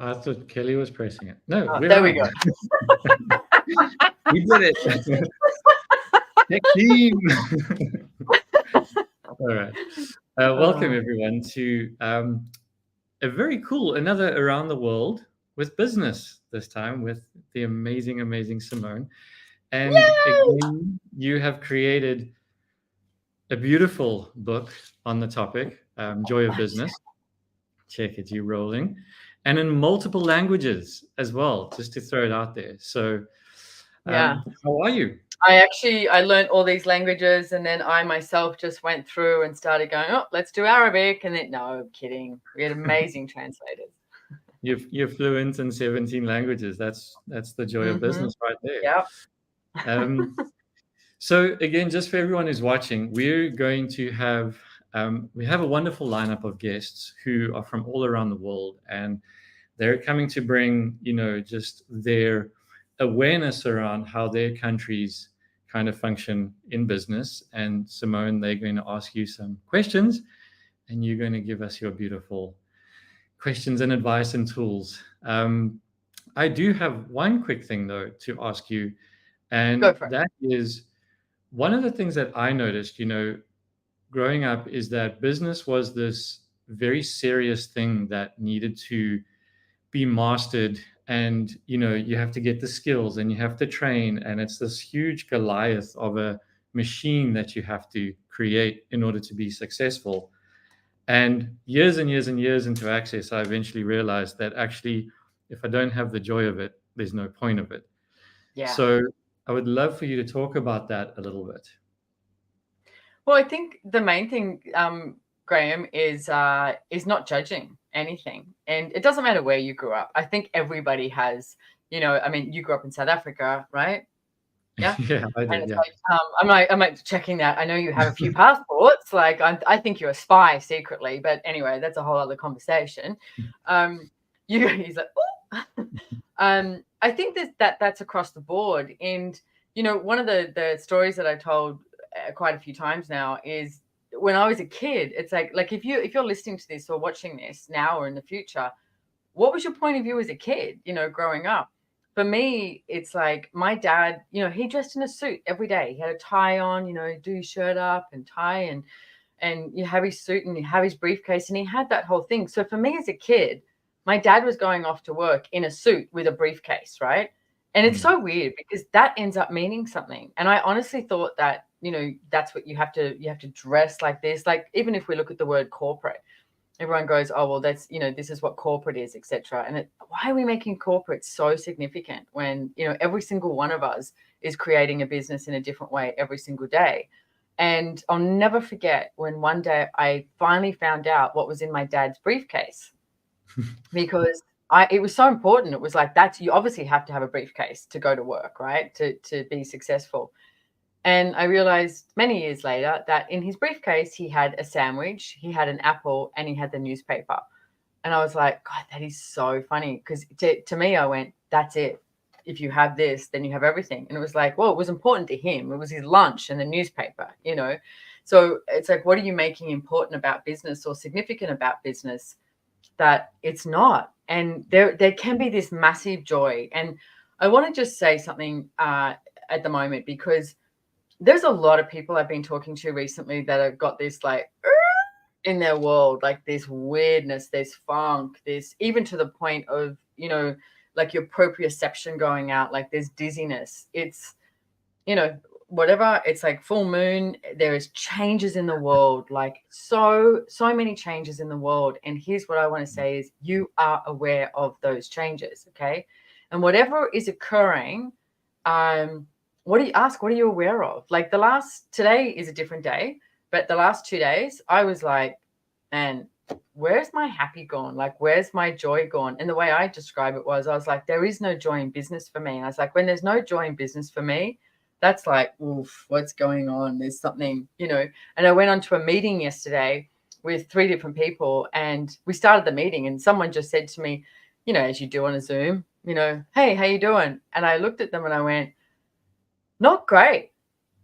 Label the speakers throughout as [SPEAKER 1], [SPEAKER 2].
[SPEAKER 1] I thought Kelly was pressing it. No,
[SPEAKER 2] Oh,
[SPEAKER 1] we're
[SPEAKER 2] there we
[SPEAKER 1] on.
[SPEAKER 2] go.
[SPEAKER 1] We did it. Tech team. All right. Welcome, everyone, to a very cool, another Around the World with business, this time with the amazing Simone. And
[SPEAKER 2] Yay!
[SPEAKER 1] again, you have created a beautiful book on the topic, Joy of Business. Check it, you rolling. And in multiple languages as well, just to throw it out there. So,
[SPEAKER 2] Yeah.
[SPEAKER 1] how are you?
[SPEAKER 2] I learned all these languages, and then I myself just went through and started going, oh, let's do Arabic. And then, no, I'm kidding. We had amazing translators.
[SPEAKER 1] You're fluent in 17 languages. That's the joy of business right there.
[SPEAKER 2] Yep.
[SPEAKER 1] So again, just for everyone who's watching, we're going to have we have a wonderful lineup of guests who are from all around the world, and they're coming to bring, just their awareness around how their countries kind of function in business. And Simone, they're going to ask you some questions, and you're going to give us your beautiful questions and advice and tools. I do have one quick thing though to ask you, and that is one of the things that I noticed, growing up, is that business was this very serious thing that needed to be mastered, and you have to get the skills and you have to train, and it's this huge Goliath of a machine that you have to create in order to be successful. And years and years and years into Access, I eventually realized that actually, if I don't have the joy of it, there's no point of it.
[SPEAKER 2] Yeah.
[SPEAKER 1] So I would love for you to talk about that a little bit.
[SPEAKER 2] Well, I think the main thing, Graham, is not judging anything. And it doesn't matter where you grew up. I think everybody has, you grew up in South Africa, right? Yeah.
[SPEAKER 1] Yeah, I did. Yeah.
[SPEAKER 2] I'm like checking that. I know you have a few passports. Like I think you're a spy secretly, but anyway, that's a whole other conversation. He's like, oh. I think that's across the board. And one of the stories that I told quite a few times now is when I was a kid. It's like if you're listening to this or watching this now or in the future, what was your point of view as a kid? Growing up. For me, it's like my dad, he dressed in a suit every day. He had a tie on, do his shirt up and tie, and you have his suit and you have his briefcase, and he had that whole thing. So for me as a kid, my dad was going off to work in a suit with a briefcase, right? And it's so weird because that ends up meaning something. And I honestly thought that, that's what you have to dress like this. Like, even if we look at the word corporate, everyone goes, oh, well, that's, this is what corporate is, etc. And why are we making corporate so significant when, every single one of us is creating a business in a different way every single day? And I'll never forget when one day I finally found out what was in my dad's briefcase because it was so important. It was like, you obviously have to have a briefcase to go to work, right? To be successful. And I realized many years later that in his briefcase, he had a sandwich, he had an apple, and he had the newspaper. And I was like, God, that is so funny. Because to me, I went, that's it. If you have this, then you have everything. And it was like, well, it was important to him. It was his lunch and the newspaper, So it's like, what are you making important about business or significant about business that it's not? And there can be this massive joy. And I want to just say something at the moment, because there's a lot of people I've been talking to recently that have got this like in their world, like this weirdness, this funk, this, even to the point of, like your proprioception going out, like there's dizziness. It's, whatever. It's like full moon. There is changes in the world, like so many changes in the world. And here's what I want to say is you are aware of those changes. Okay. And whatever is occurring, what are you aware of? Like today is a different day, but the last 2 days I was like, man, where's my happy gone? Like, where's my joy gone? And the way I describe it was, I was like, there is no joy in business for me. And I was like, when there's no joy in business for me, that's like, oof, what's going on? There's something, And I went on to a meeting yesterday with 3 different people, and we started the meeting and someone just said to me, as you do on a Zoom, hey, how you doing? And I looked at them and I went, not great.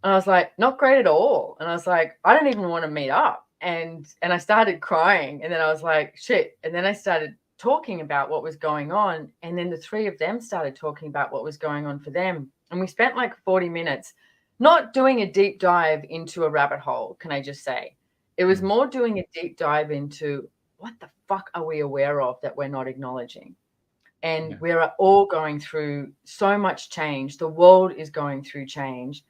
[SPEAKER 2] And I was like, not great at all. And I was like, I don't even want to meet up. And I started crying, and then I was like, shit. And then I started talking about what was going on. And then the three of them started talking about what was going on for them. And we spent like 40 minutes not doing a deep dive into a rabbit hole, can I just say. It was more doing a deep dive into what the fuck are we aware of that we're not acknowledging? And we're all going through so much change. The world is going through change.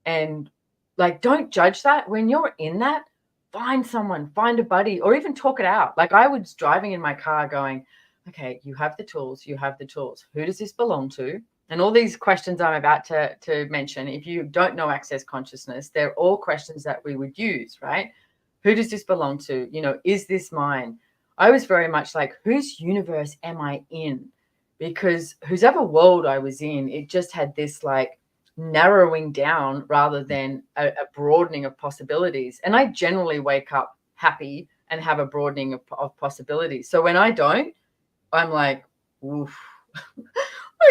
[SPEAKER 2] And like, don't judge that. When you're in that, find someone, find a buddy, or even talk it out. Like, I was driving in my car going, okay, you have the tools, you have the tools. Who does this belong to? And all these questions I'm about to mention, if you don't know Access Consciousness, they're all questions that we would use, right? Who does this belong to? You know, is this mine? I was very much like, whose universe am I in? Because whosever world I was in, it just had this like narrowing down rather than a broadening of possibilities. And I generally wake up happy and have a broadening of possibilities. So when I don't, I'm like, oof,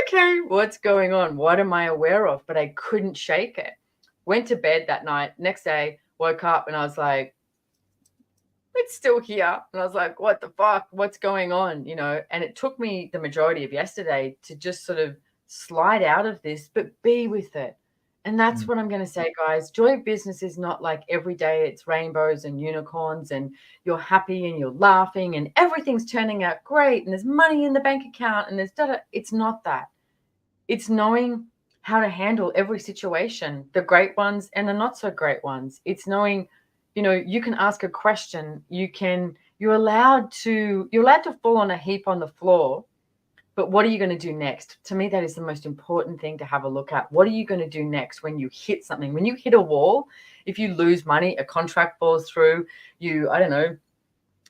[SPEAKER 2] okay, what's going on? What am I aware of? But I couldn't shake it. Went to bed that night. Next day, woke up and I was like, it's still here. And I was like, what the fuck? What's going on? You know, and it took me the majority of yesterday to just sort of slide out of this, but be with it. And that's what I'm going to say, guys. Joy of business is not like every day it's rainbows and unicorns and you're happy and you're laughing and everything's turning out great and there's money in the bank account and there's da-da. It's not that. It's knowing how to handle every situation, the great ones and the not so great ones. It's knowing, you know, you can ask a question. You're allowed to fall on a heap on the floor. But what are you going to do next? To me, that is the most important thing to have a look at. What are you going to do next when you hit something? When you hit a wall, if you lose money, a contract falls through, you, I don't know,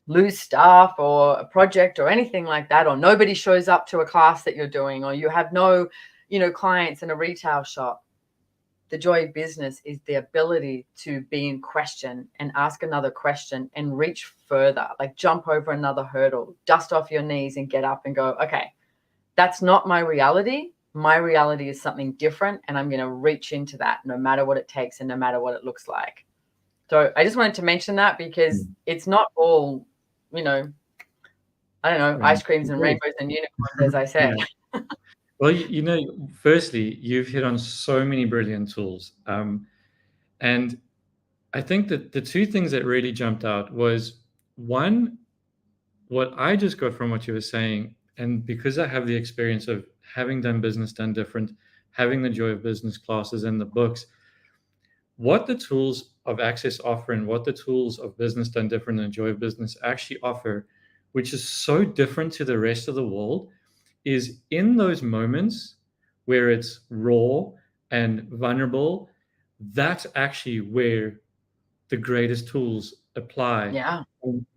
[SPEAKER 2] lose staff or a project or anything like that, or nobody shows up to a class that you're doing, or you have no, you know, clients in a retail shop. The joy of business is the ability to be in question and ask another question and reach further, like jump over another hurdle, dust off your knees and get up and go, okay, that's not my reality. My reality is something different, and I'm going to reach into that no matter what it takes and no matter what it looks like. So I just wanted to mention that because it's not all, you know, I don't know, ice creams and rainbows and unicorns, as I said.
[SPEAKER 1] Yeah. Well, you know, firstly, you've hit on so many brilliant tools. And I think that the two things that really jumped out was, one, what I just got from what you were saying, and because I have the experience of having done business done different, having the joy of business classes and the books, what the tools of Access offer and what the tools of business done different and joy of business actually offer, which is so different to the rest of the world, is in those moments where it's raw and vulnerable, that's actually where the greatest tools apply.
[SPEAKER 2] Yeah.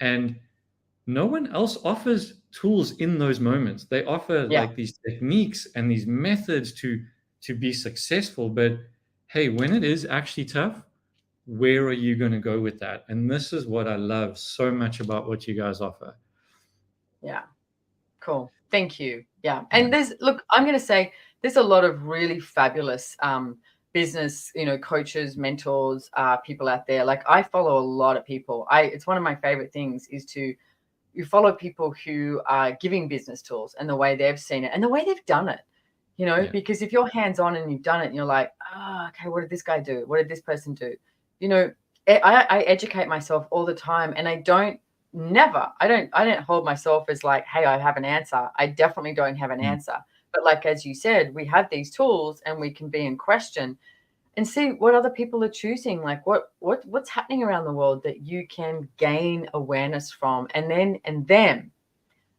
[SPEAKER 1] And no one else offers tools in those moments. They offer like these techniques and these methods to be successful. But hey, when it is actually tough, where are you going to go with that? And this is what I love so much about what you guys offer.
[SPEAKER 2] Yeah. Cool. Thank you. Yeah. And look, I'm going to say there's a lot of really fabulous business, you know, coaches, mentors, people out there. Like, I follow a lot of people. It's one of my favorite things is you follow people who are giving business tools and the way they've seen it and the way they've done it, you know, because if you're hands-on and you've done it and you're like, okay, what did this guy do? What did this person do? You know, I educate myself all the time, and I don't hold myself as like, hey, I have an answer. I definitely don't have an answer. But like, as you said, we have these tools and we can be in question and see what other people are choosing. Like what's happening around the world that you can gain awareness from. And then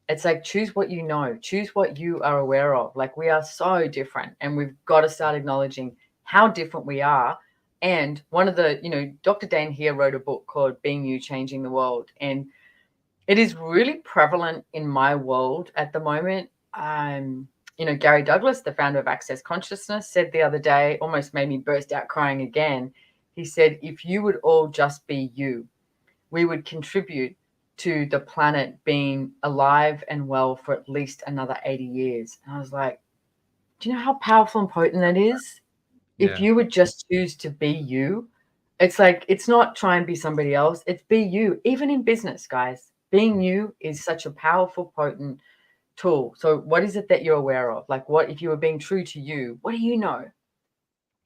[SPEAKER 2] it's like, choose what you know, choose what you are aware of. Like, we are so different, and we've got to start acknowledging how different we are. And one of the, you know, Dr. Dane here wrote a book called Being You, Changing the World. And it is really prevalent in my world at the moment. You know, Gary Douglas, the founder of Access Consciousness, said the other day, almost made me burst out crying again. He said, if you would all just be you, we would contribute to the planet being alive and well for at least another 80 years. And I was like, do you know how powerful and potent that is? Yeah. If you would just choose to be you, it's like, it's not try and be somebody else. It's be you, even in business, guys. being you is such a powerful, potent tool. So what is it that you're aware of? Like, what if you were being true to you, what do you know?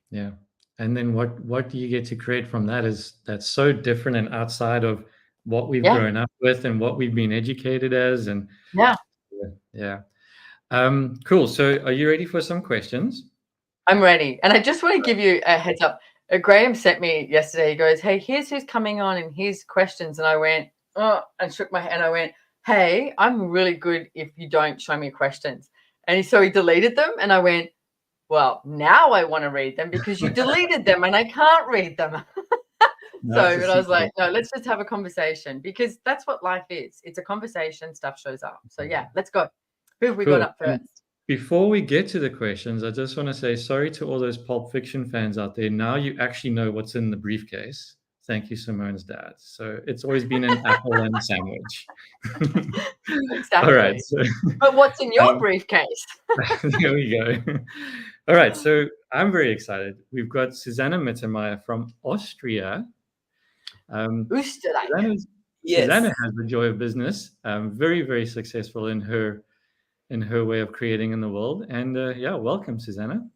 [SPEAKER 1] Yeah. And then what do you get to create from that is that's so different and outside of what we've
[SPEAKER 2] Yeah.
[SPEAKER 1] grown up with and what we've been educated as. And
[SPEAKER 2] Yeah.
[SPEAKER 1] yeah. Cool. So are you ready for some questions?
[SPEAKER 2] I'm ready. And I just want to give you a heads up. Graham sent me yesterday. He goes, hey, here's who's coming on and here's questions. And I went, oh, and shook my head. And I went, hey, I'm really good if you don't show me questions. And so he deleted them. And I went, well, now I want to read them because you deleted them and I can't read them.
[SPEAKER 1] No,
[SPEAKER 2] But I was like, no, let's just have a conversation because that's what life is. It's a conversation, stuff shows up. So yeah, let's go. Who have we got
[SPEAKER 1] cool.
[SPEAKER 2] up first?
[SPEAKER 1] Before we get to the questions, I just want to say sorry to all those Pulp Fiction fans out there. Now you actually know what's in the briefcase. Thank you, Simone's dad. So it's always been an apple and a sandwich.
[SPEAKER 2] Exactly.
[SPEAKER 1] All right. So,
[SPEAKER 2] but what's in your briefcase?
[SPEAKER 1] There we go. All right. So I'm very excited. We've got Susanna Mittermeier from Austria.
[SPEAKER 2] Österreich.
[SPEAKER 1] Susanna has the joy of business. Very, very successful in her way of creating in the world. And yeah, welcome, Susanna.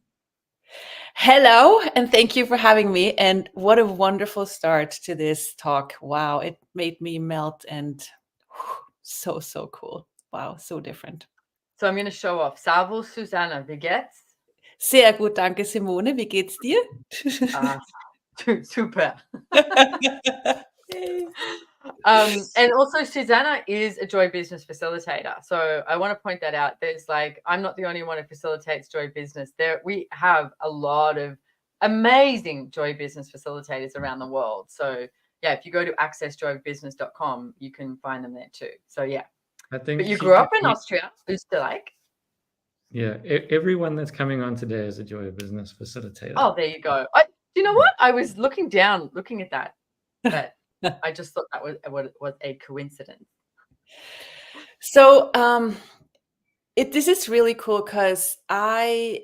[SPEAKER 3] Hello, and thank you for having me. And what a wonderful start to this talk. Wow, it made me melt and so cool. Wow, so different.
[SPEAKER 2] So I'm going to show off. Servus, Susanna, wie geht's?
[SPEAKER 3] Sehr gut, danke, Simone. Wie geht's dir?
[SPEAKER 2] Super. And also Susanna is a Joy Business facilitator. So I want to point that out. There's like, I'm not the only one who facilitates Joy Business. We have a lot of amazing Joy Business facilitators around the world. So yeah, if you go to accessjoybusiness.com, you can find them there too. So yeah.
[SPEAKER 1] I think
[SPEAKER 2] but you grew up in Austria, Österreich.
[SPEAKER 1] Yeah, everyone that's coming on today is a Joy of Business facilitator.
[SPEAKER 2] Oh, there you go. You know what? I was looking at that, but I just thought that was a coincidence.
[SPEAKER 3] So this is really cool because I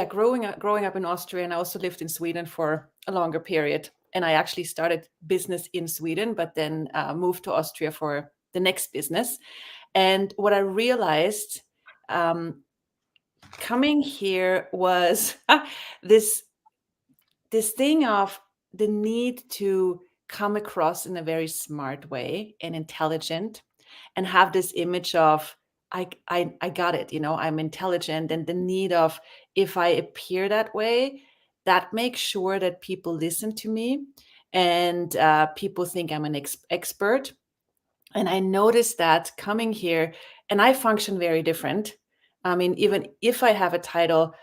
[SPEAKER 3] growing up in Austria, and I also lived in Sweden for a longer period. And I actually started business in Sweden, but then moved to Austria for the next business. And what I realized coming here was this thing of the need to come across in a very smart way and intelligent, and have this image of I got it, I'm intelligent, and the need of, if I appear that way, that makes sure that people listen to me and people think I'm an expert. And I noticed that coming here, and I function very different. I mean, even if I have a title,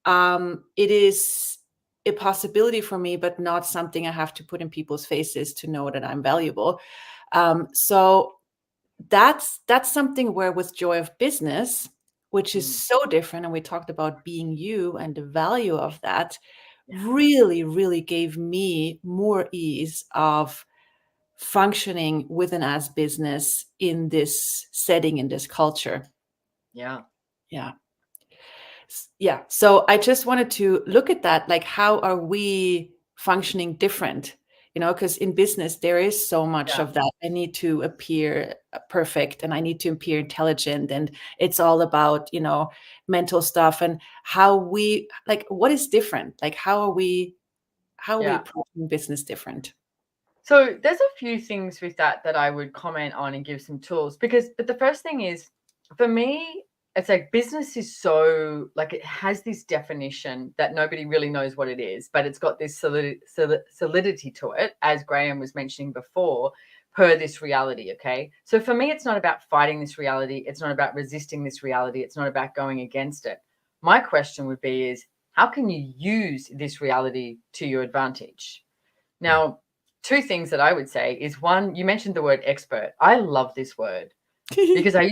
[SPEAKER 3] it is a possibility for me, but not something I have to put in people's faces to know that I'm valuable. So that's something where with Joy of Business, which is so different, and we talked about being you and the value of that, really gave me more ease of functioning with an as business in this setting, in this culture. Yeah. So I just wanted to look at that, like, how are we functioning different? Because in business, there is so much of that. I need to appear perfect, and I need to appear intelligent, and it's all about, mental stuff, and how we, like, what is different? Like, how are we approaching business different?
[SPEAKER 2] So there's a few things with that I would comment on and give some tools, but the first thing is, for me, it's like business is so, like, it has this definition that nobody really knows what it is, but it's got this solidity to it, as Graham was mentioning before, per this reality. Okay. So for me, it's not about fighting this reality. It's not about resisting this reality. It's not about going against it. My question would be is, how can you use this reality to your advantage? Now, two things that I would say is, one, you mentioned the word expert. I love this word because I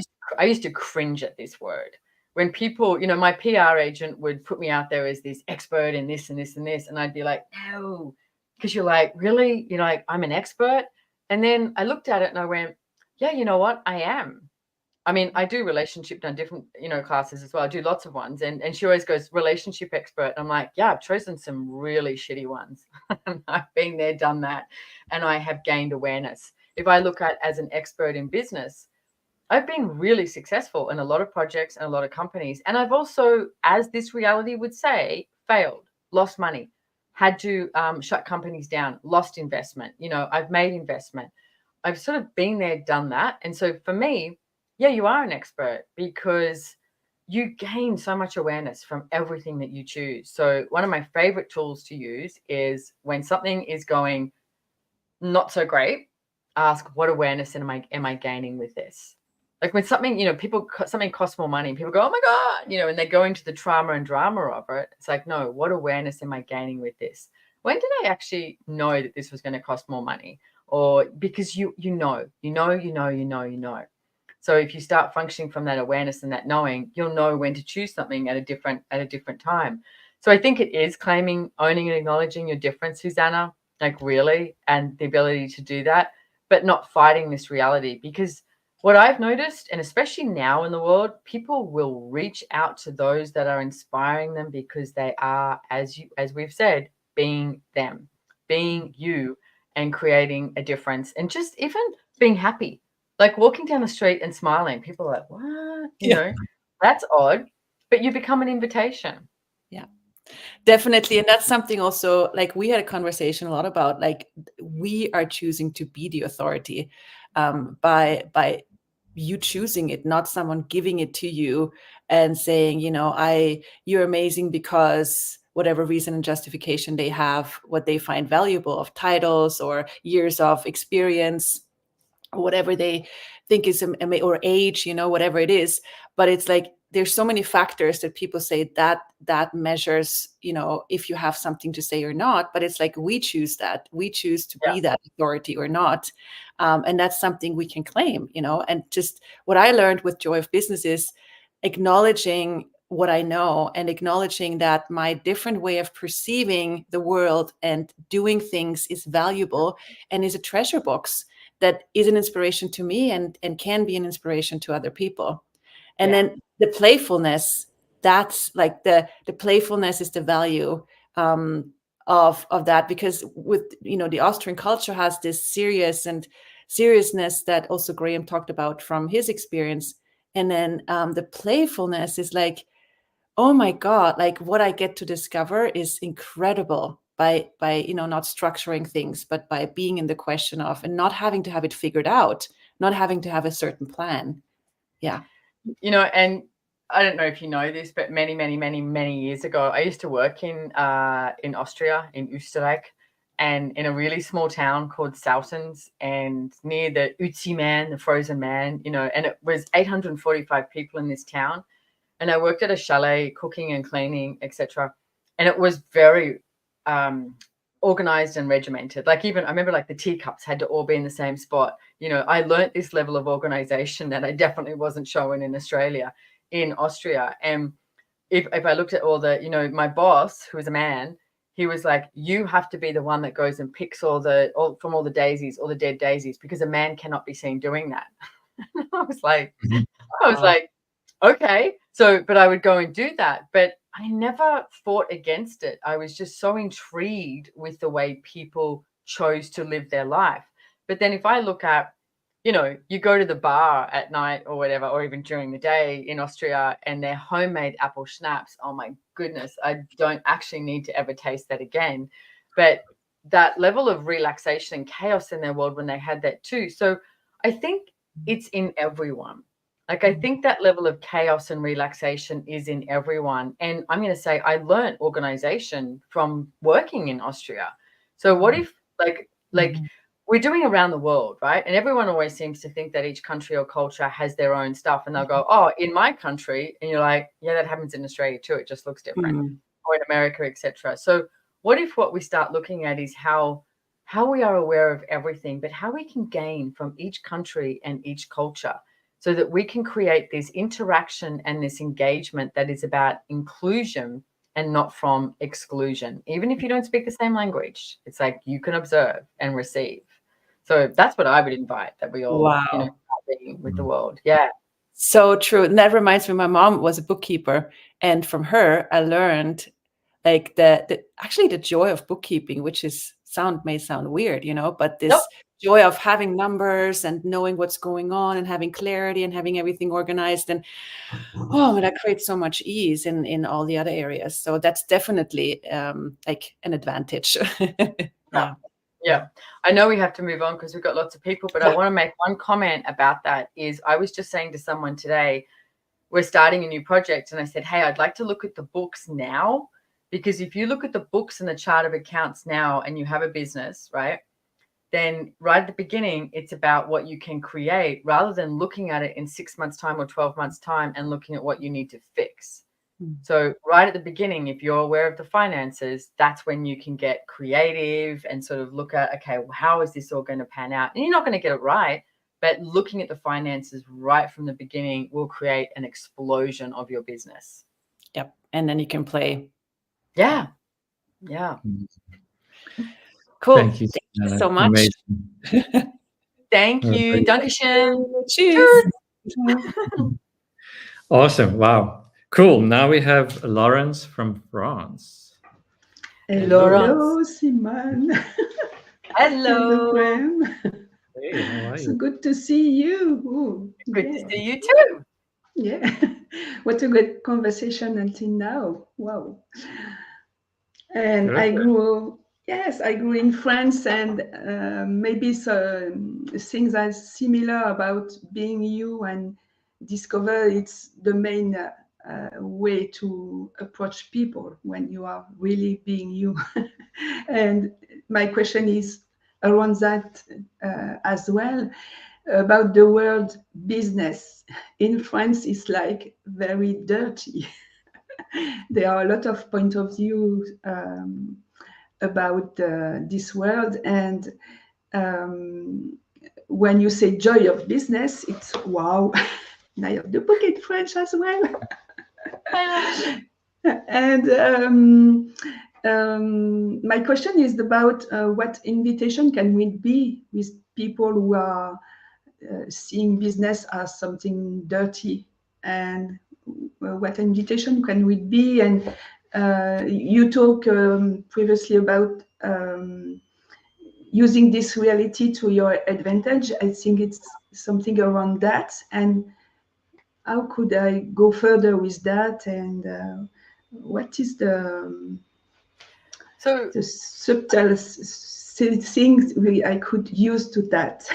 [SPEAKER 2] used to cringe at this word. When people, my PR agent would put me out there as this expert in this and this and this, and I'd be like, no, because you're like, really? Like, I'm an expert? And then I looked at it and I went, yeah, you know what? I am. I mean, I do relationship, done different, classes as well. I do lots of ones. And she always goes, relationship expert. I'm like, yeah, I've chosen some really shitty ones. I've been there, done that. And I have gained awareness. if I look at as an expert in business, I've been really successful in a lot of projects and a lot of companies. And I've also, as this reality would say, failed, lost money, had to shut companies down, lost investment. I've made investment. I've sort of been there, done that. And so for me, yeah, you are an expert because you gain so much awareness from everything that you choose. So one of my favorite tools to use is when something is going not so great, ask what awareness am I gaining with this? Like when something, something costs more money and people go, oh my God, and they go into the trauma and drama of it. It's like, no, what awareness am I gaining with this? When did I actually know that this was going to cost more money? Or because you know. So if you start functioning from that awareness and that knowing, you'll know when to choose something at a different time. So I think it is claiming, owning and acknowledging your difference, Susanna, like really, and the ability to do that, but not fighting this reality. Because what I've noticed, and especially now in the world, people will reach out to those that are inspiring them because they are, as we've said, being them, being you, and creating a difference, and just even being happy, like walking down the street and smiling. People are like, what? That's odd, but you become an invitation.
[SPEAKER 3] Yeah, definitely. And that's something also, like we had a conversation a lot about, like we are choosing to be the authority by you choosing it, not someone giving it to you and saying, you're amazing because whatever reason and justification they have, what they find valuable of titles or years of experience, or whatever they think is, or age, whatever it is. But it's like, there's so many factors that people say that measures, if you have something to say or not. But it's like, we choose to be that authority or not. And that's something we can claim, and just what I learned with Joy of Business is acknowledging what I know and acknowledging that my different way of perceiving the world and doing things is valuable and is a treasure box that is an inspiration to me and can be an inspiration to other people. And then the playfulness, that's like the playfulness is the value of that, because with, the Austrian culture has this seriousness that also Graham talked about from his experience. And then the playfulness is like, oh my God, like what I get to discover is incredible by not structuring things, but by being in the question of, and not having to have it figured out, not having to have a certain plan. Yeah.
[SPEAKER 2] And I don't know if you know this, but many years ago, I used to work in Austria, in Österreich, and in a really small town called Soutens, and near the Ötzi Man, the frozen man, and it was 845 people in this town. And I worked at a chalet, cooking and cleaning, etc. And it was very organized and regimented. Like even I remember, like the teacups had to all be in the same spot. I learned this level of organization that I definitely wasn't showing in Australia, in Austria. And if I looked at all the, my boss, who was a man, he was like, you have to be the one that goes and picks all the daisies, all the dead daisies, because a man cannot be seen doing that. I was like, okay. So, but I would go and do that. But I never fought against it. I was just so intrigued with the way people chose to live their life. But then if I look at, you go to the bar at night or whatever, or even during the day in Austria, and their homemade apple schnapps. Oh my goodness. I don't actually need to ever taste that again. But that level of relaxation and chaos in their world when they had that too. So I think it's in everyone. Like, I think that level of chaos and relaxation is in everyone. And I'm going to say I learned organization from working in Austria. So what if like we're doing around the world, right? And everyone always seems to think that each country or culture has their own stuff. And they'll go, oh, in my country. And you're like, yeah, that happens in Australia too. It just looks different. Or in America, etc. So what if what we start looking at is how we are aware of everything, but how we can gain from each country and each culture, so that we can create this interaction and this engagement that is about inclusion and not from exclusion. Even if you don't speak the same language, it's like you can observe and receive. So that's what I would invite, that we all, start being with the world. Yeah.
[SPEAKER 3] So true. And that reminds me, my mom was a bookkeeper, and from her, I learned like actually the joy of bookkeeping, which may sound weird, but this joy of having numbers and knowing what's going on and having clarity and having everything organized. And that creates so much ease in all the other areas. So that's definitely like an advantage. Yeah.
[SPEAKER 2] Yeah. I know we have to move on because we've got lots of people, but I want to make one comment about that. Is I was just saying to someone today, we're starting a new project, and I said, hey, I'd like to look at the books now, because if you look at the books and the chart of accounts now and you have a business, right, then right at the beginning, it's about what you can create rather than looking at it in 6 months' time or 12 months' time and looking at what you need to fix. So right at the beginning, if you're aware of the finances, that's when you can get creative and sort of look at, okay, well, how is this all going to pan out? And you're not going to get it right, but looking at the finances right from the beginning will create an explosion of your business.
[SPEAKER 3] Yep. And then you can play.
[SPEAKER 2] Yeah. Yeah.
[SPEAKER 3] Cool.
[SPEAKER 1] Thank you
[SPEAKER 3] so much.
[SPEAKER 1] Amazing.
[SPEAKER 2] Thank you. Dankeschön.
[SPEAKER 3] Cheers.
[SPEAKER 1] Awesome. Wow. Cool. Now we have Lawrence from France.
[SPEAKER 4] Hello, Simon.
[SPEAKER 2] Hello.
[SPEAKER 1] Hey, how are
[SPEAKER 4] So
[SPEAKER 1] you?
[SPEAKER 4] good to see you. Ooh,
[SPEAKER 2] Good to see you too.
[SPEAKER 4] Yeah. What a good conversation until now. Wow. And I grew in France, and maybe things are similar about being you and discover it's the main way to approach people when you are really being you. And my question is around that as well, about the word business. In France, it's like very dirty. There are a lot of point of view about this word, and when you say joy of business, it's wow. And I have the book in French as well. And my question is about what invitation can we be with people who are seeing business as something dirty, and what invitation can we be? And you talked previously about using this reality to your advantage. I think it's something around that. And how could I go further with that? And what is the subtle things I could use to that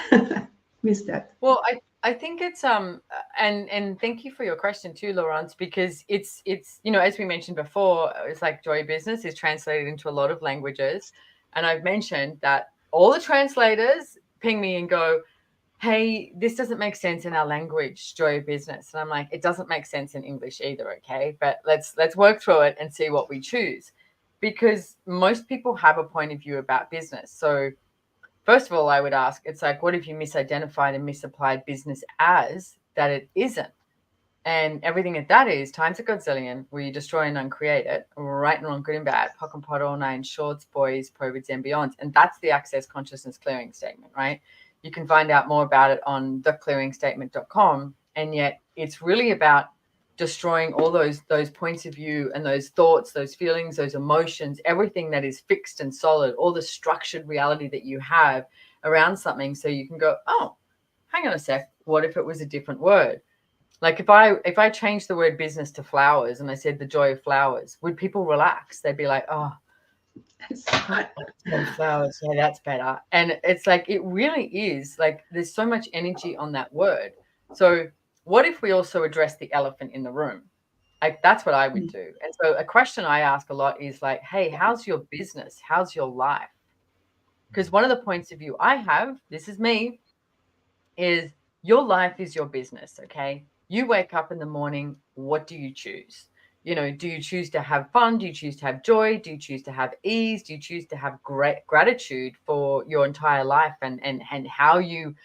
[SPEAKER 4] with that?
[SPEAKER 2] Well, I think it's and thank you for your question too, Laurence, because it's as we mentioned before, it's like joy business is translated into a lot of languages, and I've mentioned that all the translators ping me and go, hey, this doesn't make sense in our language, joy of business. And I'm like, it doesn't make sense in English either, okay? But let's work through it and see what we choose, because most people have a point of view about business. So first of all, I would ask, it's like, what if you misidentified and misapplied business as that it isn't? And everything that is times a godzillion, where you destroy and uncreate it, right and wrong, good and bad, pock and pot, all nine shorts, boys, provids, and beyond. And that's the Access Consciousness Clearing Statement, right? You can find out more about it on theclearingstatement.com. And yet it's really about destroying all those points of view and those thoughts, those feelings, those emotions, everything that is fixed and solid, all the structured reality that you have around something, so you can go, oh, hang on a sec, what if it was a different word? Like if I changed the word business to flowers and I said the joy of flowers, would people relax? They'd be like, oh, flowers, yeah, that's better. And it's like, it really is like, there's so much energy on that word. So what if we also address the elephant in the room? Like, that's what I would do. And so a question I ask a lot is like, hey, how's your business? How's your life? Because one of the points of view I have, this is me, is your life is your business, okay? You wake up in the morning, what do you choose? Do you choose to have fun? Do you choose to have joy? Do you choose to have ease? Do you choose to have great gratitude for your entire life and how you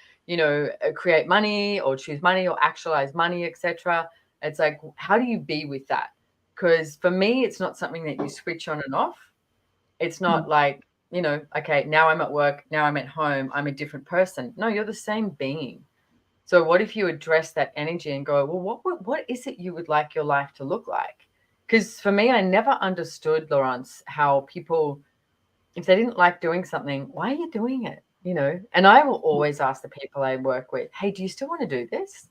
[SPEAKER 2] create money or choose money or actualize money, etc.? It's like, how do you be with that? Because for me, it's not something that you switch on and off. It's not like, okay, now I'm at work, now I'm at home, I'm a different person. No, you're the same being. So what if you address that energy and go, well, what is it you would like your life to look like? Because for me, I never understood, Laurence, how people, if they didn't like doing something, why are you doing it? and I will always ask the people I work with, hey, do you still want to do this?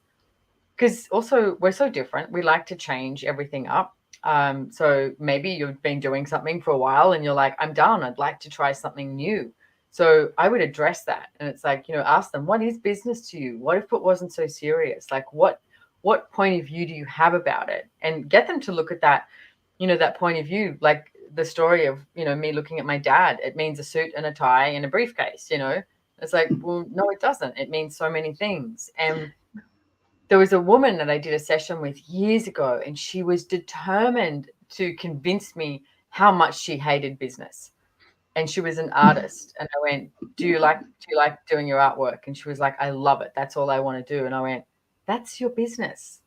[SPEAKER 2] Because also we're so different. We like to change everything up. So maybe you've been doing something for a while and you're like, I'm done. I'd like to try something new. So I would address that. And it's like, ask them, what is business to you? What if it wasn't so serious? Like what point of view do you have about it? And get them to look at that, that point of view, like the story of, me looking at my dad. It means a suit and a tie and a briefcase, It's like, well, no, it doesn't. It means so many things. And there was a woman that I did a session with years ago, and she was determined to convince me how much she hated business. And she was an artist. And I went, do you like doing your artwork? And she was like, I love it. That's all I want to do. And I went, that's your business.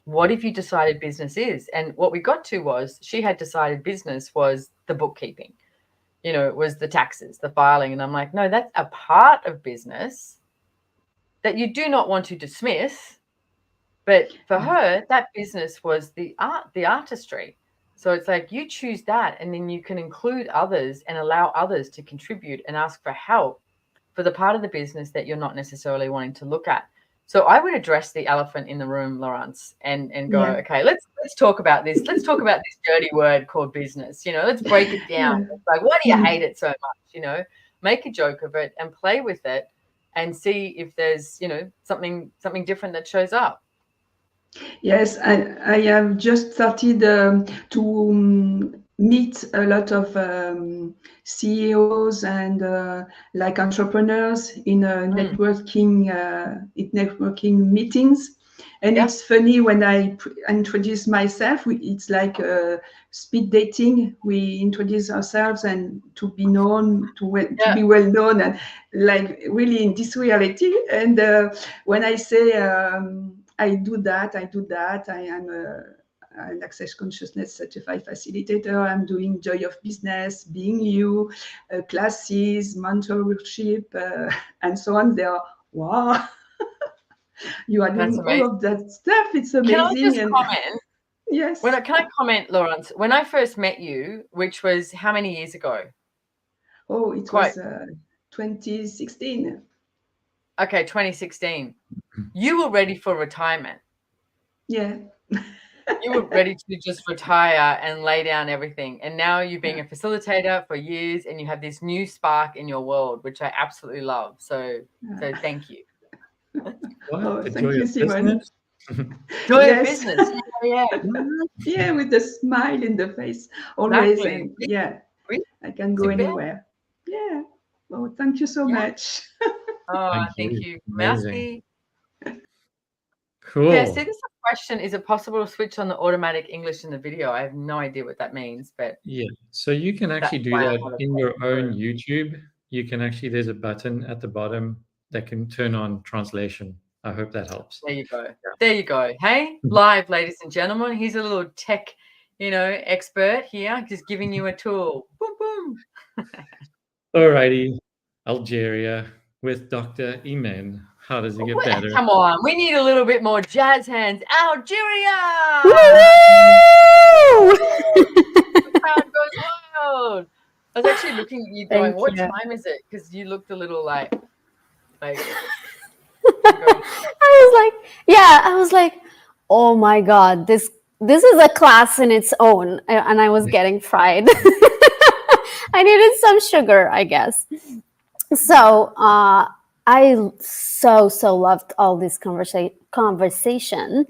[SPEAKER 2] What if you decided business is? And what we got to was she had decided business was the bookkeeping. It was the taxes, the filing. And I'm like, no, that's a part of business that you do not want to dismiss. But for her, that business was the artistry. So it's like you choose that, and then you can include others and allow others to contribute and ask for help for the part of the business that you're not necessarily wanting to look at. So I would address the elephant in the room, Laurence, and go, okay, let's talk about this. Let's talk about this dirty word called business. Let's break it down.
[SPEAKER 4] Yeah.
[SPEAKER 2] It's like, why do you hate it so much? Make a joke of it and play with it and see if there's, something different that shows up.
[SPEAKER 4] Yes, I have just started to meet a lot of CEOs and like entrepreneurs in networking meetings. And it's funny when I introduce myself, it's like speed dating. We introduce ourselves and to be known, to be well known, and like really in this reality. And when I say I do that. I am an Access Consciousness Certified Facilitator. I'm doing Joy of Business, Being You, classes, mentorship, and so on. They are, wow, you are doing all of that stuff. It's amazing.
[SPEAKER 2] Can I just comment?
[SPEAKER 4] Yes.
[SPEAKER 2] Can I comment, Laurence? When I first met you, which was how many years ago?
[SPEAKER 4] Oh, it was 2016.
[SPEAKER 2] Okay, 2016. You were ready for retirement.
[SPEAKER 4] Yeah.
[SPEAKER 2] You were ready to just retire and lay down everything. And now you're being a facilitator for years, and you have this new spark in your world, which I absolutely love. So thank you.
[SPEAKER 4] Oh, thank you, Simon.
[SPEAKER 2] Joy of business.
[SPEAKER 4] Yeah, with the smile in the face always.
[SPEAKER 2] Exactly.
[SPEAKER 4] And I can go anywhere. Yeah. Oh, thank you so much.
[SPEAKER 2] Oh, thank you. Merci.
[SPEAKER 1] Cool.
[SPEAKER 2] Yeah, see, this is a question. Is it possible to switch on the automatic English in the video? I have no idea what that means, but
[SPEAKER 1] yeah. So you can actually do that in your own YouTube. You can actually, there's a button at the bottom that can turn on translation. I hope that helps.
[SPEAKER 2] There you go. Yeah. There you go. Hey, live, ladies and gentlemen. He's a little tech, expert here, just giving you a tool. Boom, boom.
[SPEAKER 1] Alrighty, Algeria with Dr. Imen. How does it get better?
[SPEAKER 2] Come on, we need a little bit more jazz hands. Algeria! The crowd goes wild. I was actually looking at you going, what time is it? Because you looked a little like
[SPEAKER 5] I was like, oh my God, this is a class in its own. And I was getting fried. I needed some sugar, I guess. So I so loved all this conversation.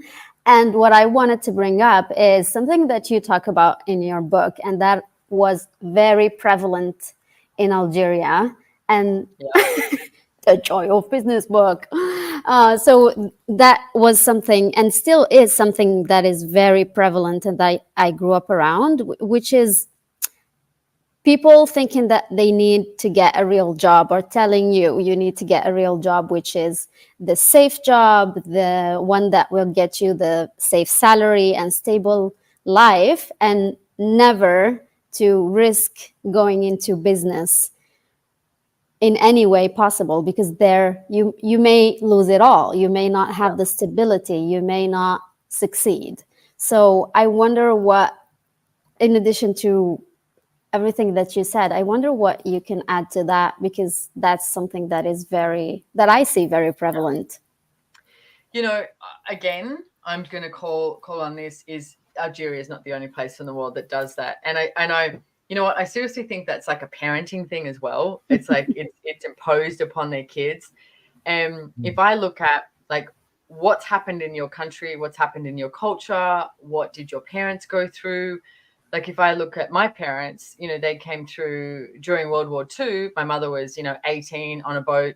[SPEAKER 5] And what I wanted to bring up is something that you talk about in your book, and that was very prevalent in Algeria. And the Joy of Business book. So that was something, and still is something, that is very prevalent, and I grew up around, which is people thinking that they need to get a real job, or telling you need to get a real job, which is the safe job, the one that will get you the safe salary and stable life, and never to risk going into business in any way possible, because there you may lose it all. You may not have the stability. You may not succeed. So I wonder what, in addition to everything that you said. I wonder what you can add to that, because that's something that is that I see very prevalent.
[SPEAKER 2] You know, again, I'm going to call on this, is Algeria is not the only place in the world that does that. And I you know what, I seriously think that's like a parenting thing as well. It's like it's imposed upon their kids. And if I look at like what's happened in your country, what's happened in your culture, what did your parents go through? Like if I look at my parents, you know, they came through during World War II. My mother was, you know, 18 on a boat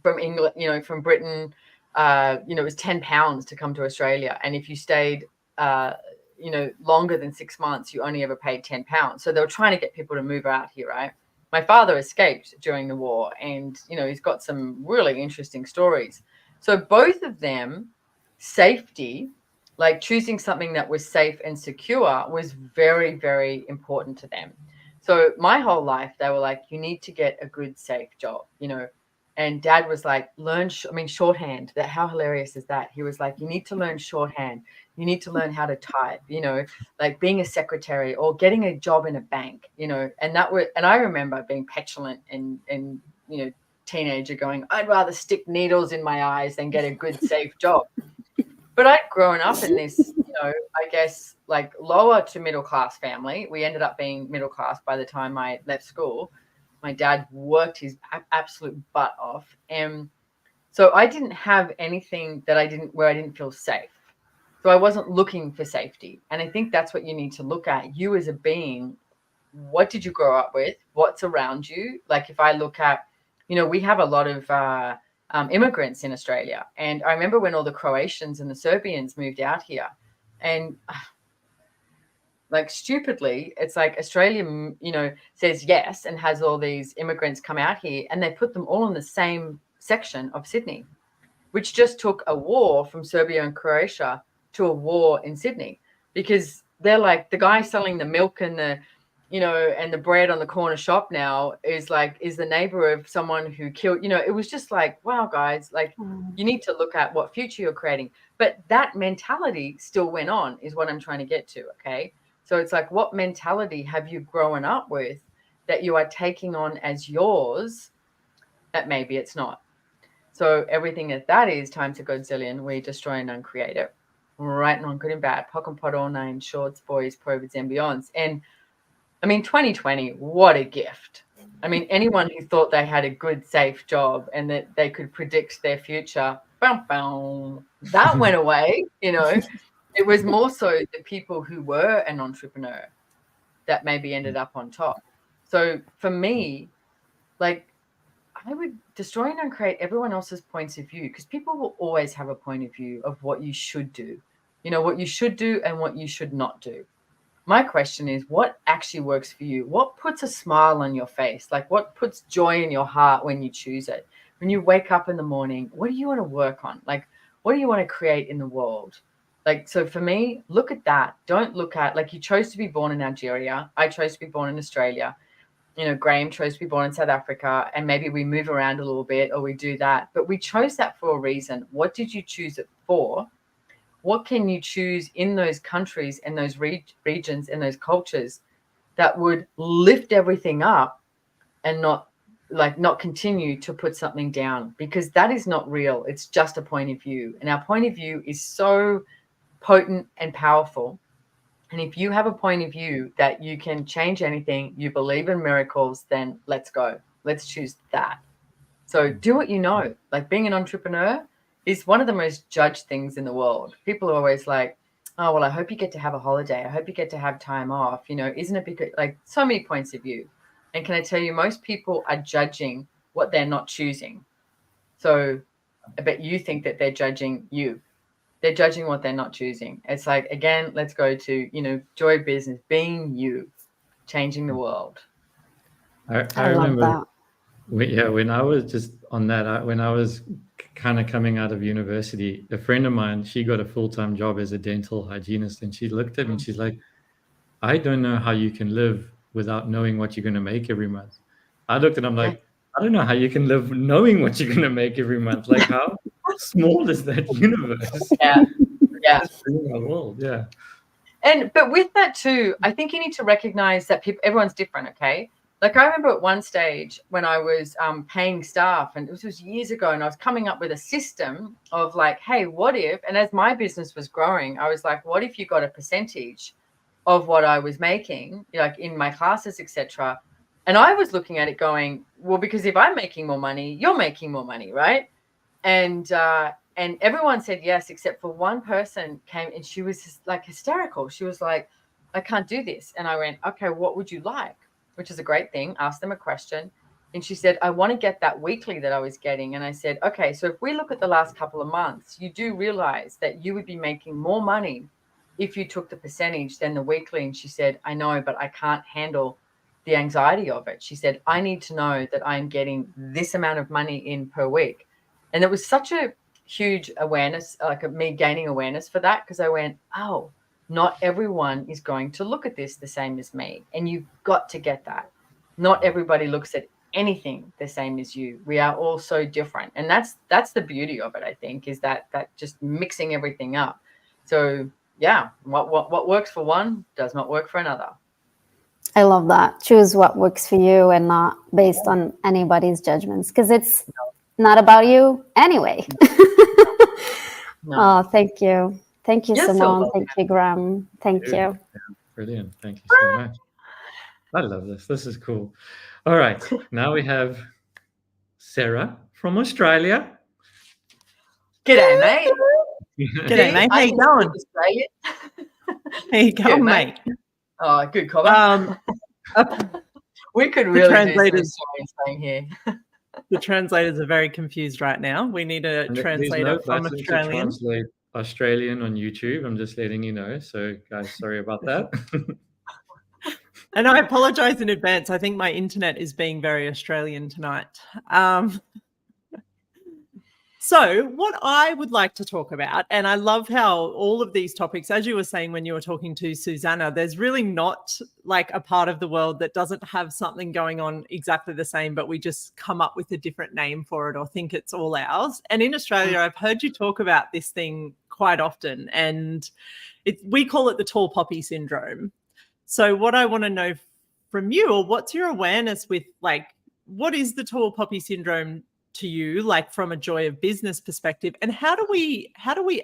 [SPEAKER 2] from England, you know, from Britain. You know, it was £10 to come to Australia. And if you stayed, you know, longer than 6 months, you only ever paid £10. So they were trying to get people to move out here, right? My father escaped during the war, and, you know, he's got some really interesting stories. So both of them, safety, like choosing something that was safe and secure, was very, very important to them. So my whole life, they were like, you need to get a good, safe job, you know. And Dad was like, learn, shorthand. That, how hilarious is that? He was like, you need to learn shorthand. You need to learn how to type, you know, like being a secretary or getting a job in a bank, you know. And I remember being petulant and you know, teenager going, I'd rather stick needles in my eyes than get a good, safe job. But I'd grown up in this, you know, I guess like lower to middle class family. We ended up being middle class by the time I left school. My dad worked his absolute butt off. And so I didn't have anything where I didn't feel safe. So I wasn't looking for safety. And I think that's what you need to look at. You as a being, what did you grow up with? What's around you? Like if I look at, you know, we have a lot of immigrants in Australia. And I remember when all the Croatians and the Serbians moved out here, and like stupidly, it's like Australia, you know, says yes and has all these immigrants come out here, and they put them all in the same section of Sydney, which just took a war from Serbia and Croatia to a war in Sydney, because they're like, the guy selling the milk and the, you know, and the bread on the corner shop now is the neighbor of someone who killed, you know. It was just like, wow, guys, like you need to look at what future you're creating. But that mentality still went on, is what I'm trying to get to. Okay. So it's like, what mentality have you grown up with that you are taking on as yours that maybe it's not? So everything that is times a godzillion, we destroy and uncreate it. Right and wrong, good and bad, pock and pot, all nine, shorts, boys, provids and beyonds. And I mean, 2020, what a gift. I mean, anyone who thought they had a good, safe job and that they could predict their future, that went away, you know. It was more so the people who were an entrepreneur that maybe ended up on top. So for me, like, I would destroy and uncreate everyone else's points of view, because people will always have a point of view of what you should do, you know, what you should do and what you should not do. My question is, what actually works for you? What puts a smile on your face? Like, what puts joy in your heart when you choose it? When you wake up in the morning, what do you want to work on? Like, what do you want to create in the world? Like, so for me, look at that. Don't look at, like, you chose to be born in Algeria. I chose to be born in Australia. You know, Graham chose to be born in South Africa, and maybe we move around a little bit or we do that. But we chose that for a reason. What did you choose it for? What can you choose in those countries and those regions and those cultures that would lift everything up and not continue to put something down? Because that is not real. It's just a point of view. And our point of view is so potent and powerful. And if you have a point of view that you can change anything, you believe in miracles, then let's go. Let's choose that. So do what you know. Like, being an entrepreneur is one of the most judged things in the world. People are always like, oh, well, I hope you get to have a holiday. I hope you get to have time off. You know, isn't it because, like, so many points of view. And can I tell you, most people are judging what they're not choosing. So I bet you think that they're judging you. They're judging what they're not choosing. It's like, again, let's go to, you know, joy business, being you, changing the world.
[SPEAKER 1] I remember, when I was just on that, when I was kind of coming out of university, a friend of mine, she got a full-time job as a dental hygienist, and she looked at me and she's like, I don't know how you can live without knowing what you're going to make every month. I looked at him like, I don't know how you can live knowing what you're going to make every month. Like, how small is that universe?
[SPEAKER 2] Yeah.
[SPEAKER 1] Our world. Yeah.
[SPEAKER 2] But with that too, I think you need to recognize that everyone's different. Okay. Like I remember at one stage when I was paying staff, and this was years ago, and I was coming up with a system of like, hey, what if, and as my business was growing, I was like, what if you got a percentage of what I was making, like in my classes, etc. And I was looking at it going, well, because if I'm making more money, you're making more money, right? And everyone said yes, except for one person came, and she was just like hysterical. She was like, I can't do this. And I went, okay, what would you like? Which is a great thing. Asked them a question. And she said, I want to get that weekly that I was getting. And I said, okay, so if we look at the last couple of months, you do realize that you would be making more money if you took the percentage than the weekly. And she said, I know, but I can't handle the anxiety of it. She said, I need to know that I'm getting this amount of money in per week. And it was such a huge awareness, like me gaining awareness for that, because I went, oh, not everyone is going to look at this the same as me. And you've got to get that. Not everybody looks at anything the same as you. We are all so different. And that's the beauty of it, I think, is that just mixing everything up. So yeah, what works for one does not work for another.
[SPEAKER 5] I love that. Choose what works for you and not based on anybody's judgments, because it's not about you anyway.
[SPEAKER 2] No.
[SPEAKER 5] Oh, thank you. Thank you,
[SPEAKER 2] You're so
[SPEAKER 5] Simone.
[SPEAKER 2] welcome.
[SPEAKER 5] Thank you, Graham. Thank you.
[SPEAKER 1] Yeah, brilliant. Thank you so much. I love this. This is cool. All right. Now we have Sarah from Australia.
[SPEAKER 2] G'day, mate.
[SPEAKER 6] G'day, mate. How you going?
[SPEAKER 2] Australia.
[SPEAKER 6] How you going,
[SPEAKER 2] Good,
[SPEAKER 6] mate?
[SPEAKER 2] Oh, good comment. We could really do some
[SPEAKER 6] translators-
[SPEAKER 2] Australian slang here.
[SPEAKER 6] The translators are very confused right now. We need a
[SPEAKER 1] And there's
[SPEAKER 6] translator
[SPEAKER 1] no
[SPEAKER 6] from
[SPEAKER 1] button to
[SPEAKER 6] Australian.
[SPEAKER 1] translate Australian on YouTube. I'm just letting you know. So, guys, sorry about that.
[SPEAKER 6] And I apologize in advance. I think my internet is being very Australian tonight. So what I would like to talk about, and I love how all of these topics, as you were saying when you were talking to Susanna, there's really not like a part of the world that doesn't have something going on exactly the same, but we just come up with a different name for it or think it's all ours. And in Australia, I've heard you talk about this thing quite often, and we call it the tall poppy syndrome. So what I want to know from you, or what's your awareness with, like, what is the tall poppy syndrome to you, like from a joy of business perspective, and how do we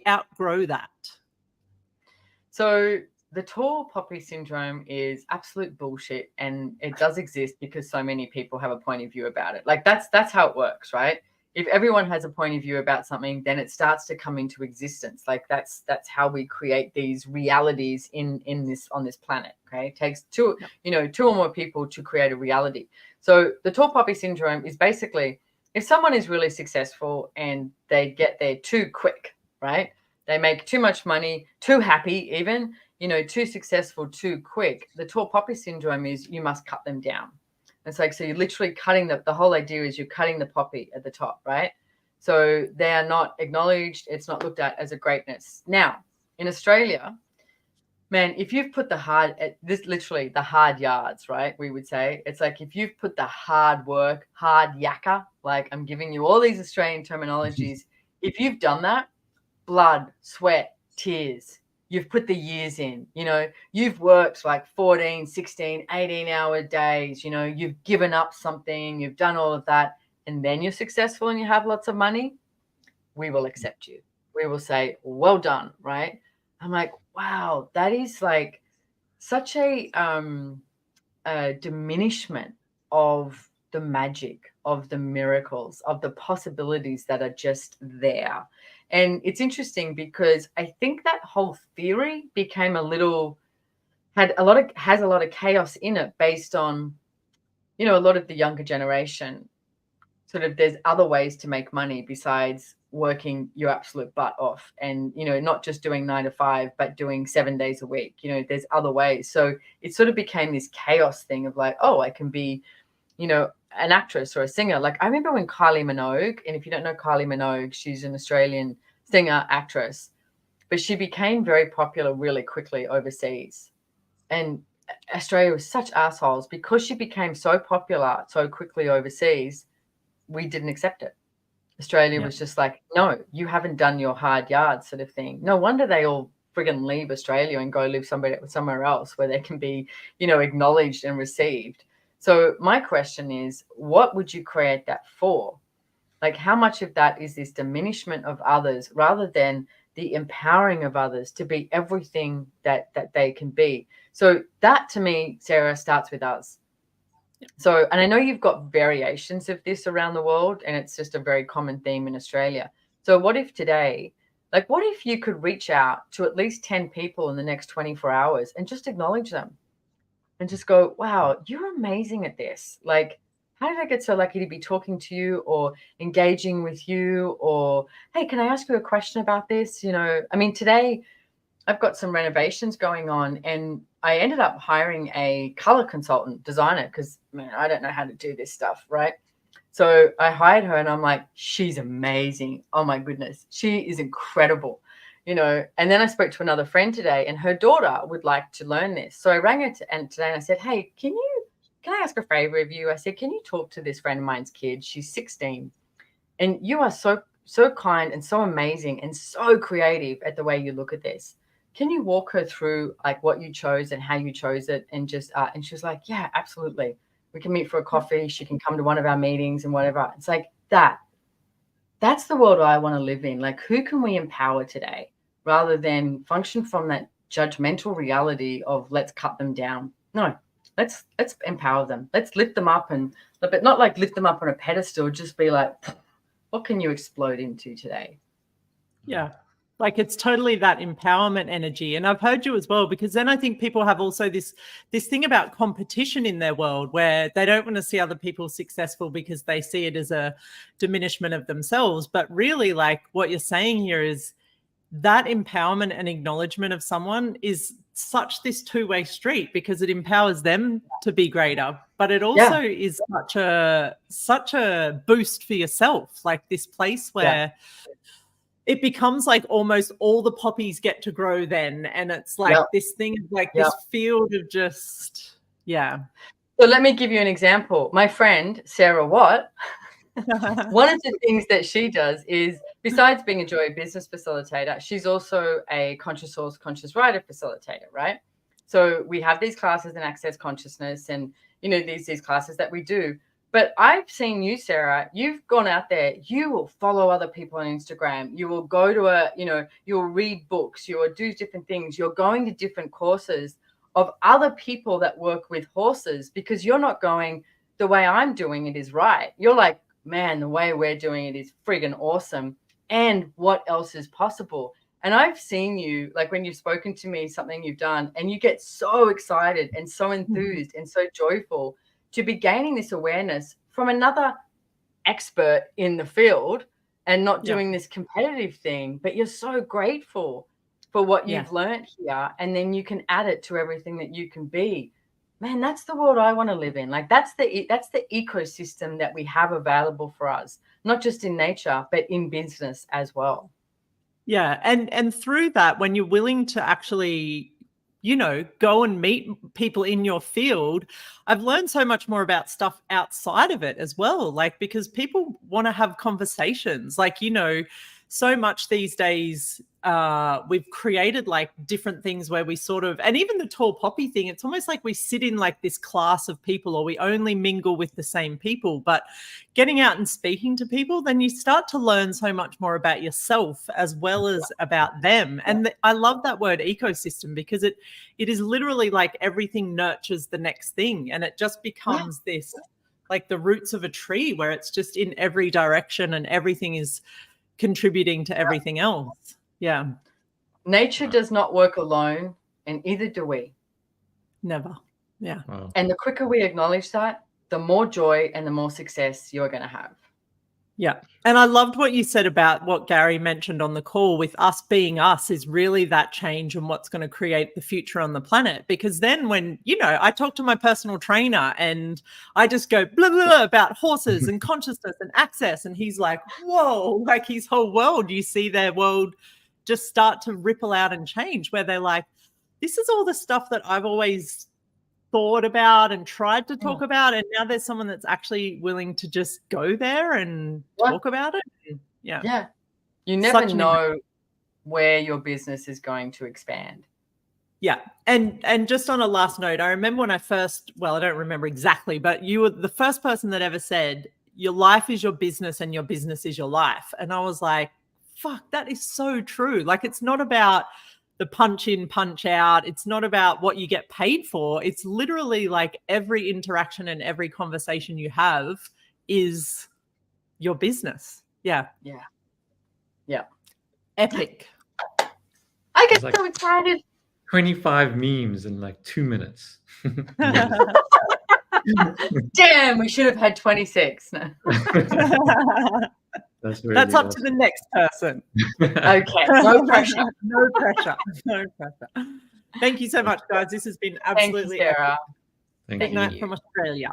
[SPEAKER 6] outgrow that?
[SPEAKER 2] So the tall poppy syndrome is absolute bullshit, and it does exist because so many people have a point of view about it. Like that's how it works, right? If everyone has a point of view about something, then it starts to come into existence. Like that's how we create these realities on this planet. Okay, it takes two or more people to create a reality. So the tall poppy syndrome is basically, if someone is really successful and they get there too quick, right? They make too much money, too happy even, too successful, too quick. The tall poppy syndrome is you must cut them down. It's like, so you're literally cutting the whole idea is you're cutting the poppy at the top, right? So they are not acknowledged. It's not looked at as a greatness. Now, in Australia, man, if you've put the hard yards, right? We would say it's like if you've put the hard work, hard yakka, like I'm giving you all these Australian terminologies. If you've done that, blood, sweat, tears, you've put the years in, you've worked like 14, 16, 18-hour days, you've given up something, you've done all of that, and then you're successful and you have lots of money, we will accept you. We will say, well done, right? I'm like, wow, that is like such a diminishment of the magic, of the miracles, of the possibilities that are just there. And it's interesting because I think that whole theory became has a lot of chaos in it based on, a lot of the younger generation. Sort of there's other ways to make money besides working your absolute butt off and, not just doing 9 to 5, but doing 7 days a week. There's other ways. So it sort of became this chaos thing of like, oh, I can be, an actress or a singer. Like I remember when Kylie Minogue, and if you don't know Kylie Minogue, she's an Australian singer, actress, but she became very popular really quickly overseas. And Australia was such assholes because she became so popular so quickly overseas. We didn't accept it. Australia was just like, no, you haven't done your hard yards sort of thing. No wonder they all friggin' leave Australia and go live somewhere else where they can be, you know, acknowledged and received. So my question is, what would you create that for? Like, how much of that is this diminishment of others rather than the empowering of others to be everything that they can be? So that, to me, Sarah, starts with us. So, and I know you've got variations of this around the world, and it's just a very common theme in Australia. So what if today, like, what if you could reach out to at least 10 people in the next 24 hours and just acknowledge them and just go, wow, you're amazing at this. Like, how did I get so lucky to be talking to you or engaging with you? Or, hey, can I ask you a question about this? You know, I mean, today I've got some renovations going on, and I ended up hiring a color consultant designer because, man, I don't know how to do this stuff, right? So I hired her, and I'm like, she's amazing. Oh my goodness, she is incredible, you know. And then I spoke to another friend today, and her daughter would like to learn this. So I rang her today, and I said, hey, can I ask a favor of you? I said, can you talk to this friend of mine's kid? She's 16, and you are so kind and so amazing and so creative at the way you look at this. Can you walk her through like what you chose and how you chose it? And just, and she was like, yeah, absolutely. We can meet for a coffee. She can come to one of our meetings and whatever. It's like that's the world I want to live in. Like, who can we empower today rather than function from that judgmental reality of let's cut them down? No, let's empower them. Let's lift them up, but not like lift them up on a pedestal. Just be like, what can you explode into today?
[SPEAKER 6] Yeah. Like, it's totally that empowerment energy. And I've heard you as well, because then I think people have also this thing about competition in their world where they don't want to see other people successful because they see it as a diminishment of themselves. But really, like, what you're saying here is that empowerment and acknowledgement of someone is such this two-way street, because it empowers them to be greater, but it also is such a boost for yourself, like this place where it becomes like almost all the poppies get to grow then. And it's like this thing of like this field of just,
[SPEAKER 2] So let me give you an example. My friend, Sarah Watt, one of the things that she does is, besides being a Joy Business facilitator, she's also a Conscious Source, Conscious Writer facilitator, right? So we have these classes in Access Consciousness and, you know, these classes that we do. But I've seen you, Sarah, you've gone out there, you will follow other people on Instagram. You will go to you'll read books, you will do different things. You're going to different courses of other people that work with horses, because you're not going, the way I'm doing it is right. You're like, man, the way we're doing it is friggin' awesome. And what else is possible? And I've seen you, like when you've spoken to me, something you've done, and you get so excited and so enthused and so joyful to be gaining this awareness from another expert in the field and not doing this competitive thing, but you're so grateful for what you've learned here. And then you can add it to everything that you can be. Man, that's the world I want to live in. Like, that's the ecosystem that we have available for us, not just in nature, but in business as well.
[SPEAKER 6] Yeah. And through that, when you're willing to actually, you know, go and meet people in your field, I've learned so much more about stuff outside of it as well. Like, because people want to have conversations, like, you know, so much these days, we've created like different things where we sort of, and even the tall poppy thing, it's almost like we sit in like this class of people, or we only mingle with the same people. But getting out and speaking to people, then you start to learn so much more about yourself as well as about them. And I love that word ecosystem, because it is literally like everything nurtures the next thing, and it just becomes this, like the roots of a tree, where it's just in every direction and everything is contributing to everything else. Yeah.
[SPEAKER 2] Nature does not work alone, and either do we.
[SPEAKER 6] Never. Yeah.
[SPEAKER 1] Wow.
[SPEAKER 2] And the quicker we acknowledge that, the more joy and the more success you're going to have.
[SPEAKER 6] Yeah. And I loved what you said about what Gary mentioned on the call with us being us is really that change and what's going to create the future on the planet. Because then when, you know, I talk to my personal trainer and I just go blah, blah, blah about horses and consciousness and access. And he's like, whoa, like his whole world, you see their world just start to ripple out and change, where they're like, this is all the stuff that I've always thought about and tried to talk about, and now there's someone that's actually willing to just go there and talk about it.
[SPEAKER 2] You never know where your business is going to expand.
[SPEAKER 6] Yeah. And just on a last note, I remember when I don't remember exactly, but you were the first person that ever said, your life is your business and your business is your life. And I was like, fuck, that is so true. Like, it's not about the punch in, punch out. It's not about what you get paid for. It's literally like every interaction and every conversation you have is your business. Yeah.
[SPEAKER 2] Yeah. Yeah.
[SPEAKER 6] Epic.
[SPEAKER 2] I get
[SPEAKER 1] Like
[SPEAKER 2] so excited.
[SPEAKER 1] 25 memes in like 2 minutes.
[SPEAKER 2] Damn, we should have had 26. No.
[SPEAKER 1] That's really
[SPEAKER 6] That's up
[SPEAKER 1] awesome.
[SPEAKER 6] to the next person.
[SPEAKER 2] Okay, no pressure.
[SPEAKER 6] No pressure. No pressure. Thank you so much, guys. This has been absolutely
[SPEAKER 2] Thank you, Sarah.
[SPEAKER 1] Thank
[SPEAKER 6] Good
[SPEAKER 1] you.
[SPEAKER 6] night from Australia.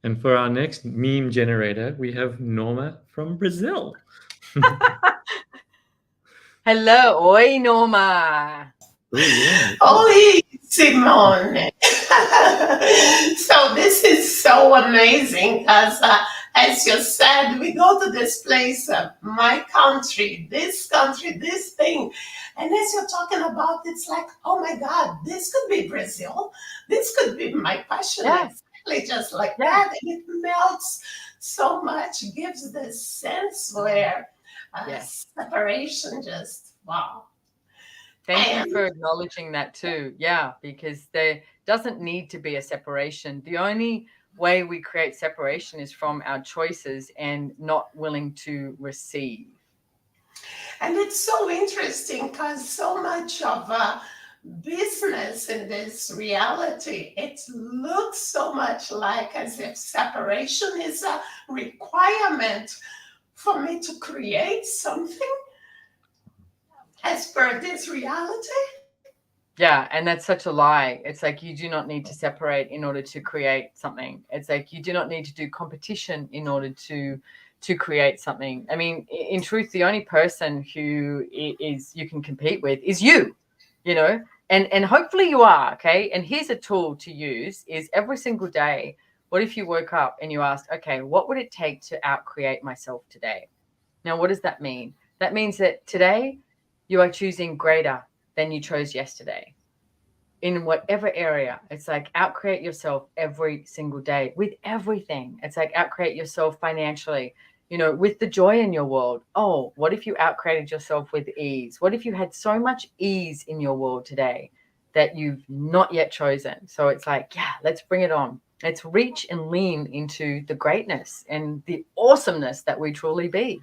[SPEAKER 1] And for our next meme generator, we have Norma from Brazil.
[SPEAKER 2] Hello, oi, Norma.
[SPEAKER 1] Oh, yeah.
[SPEAKER 7] Oi, Simone. So this is so amazing because, as you said, we go to this place, my country, this thing. And as you're talking about, it's like, oh my God, this could be Brazil. This could be my passion.
[SPEAKER 2] Yeah.
[SPEAKER 7] Exactly just like
[SPEAKER 2] Yeah.
[SPEAKER 7] that. And it melts so much, gives this sense where
[SPEAKER 2] Yes.
[SPEAKER 7] separation just, wow.
[SPEAKER 2] Thank you for acknowledging that too. Yeah, because there doesn't need to be a separation. The only way we create separation is from our choices and not willing to receive.
[SPEAKER 7] And it's so interesting because so much of business in this reality, it looks so much like as if separation is a requirement for me to create something as per this reality.
[SPEAKER 2] Yeah, and that's such a lie. It's like you do not need to separate in order to create something. It's like you do not need to do competition in order to create something. I mean, in truth, the only person who is you can compete with is you, you know, and hopefully you are, okay? And here's a tool to use is every single day, what if you woke up and you asked, okay, what would it take to outcreate myself today? Now, what does that mean? That means that today you are choosing greater than you chose yesterday. In whatever area, it's like outcreate yourself every single day with everything. It's like outcreate yourself financially, you know, with the joy in your world. Oh, what if you outcreated yourself with ease? What if you had so much ease in your world today that you've not yet chosen? So it's like, yeah, let's bring it on. Let's reach and lean into the greatness and the awesomeness that we truly be.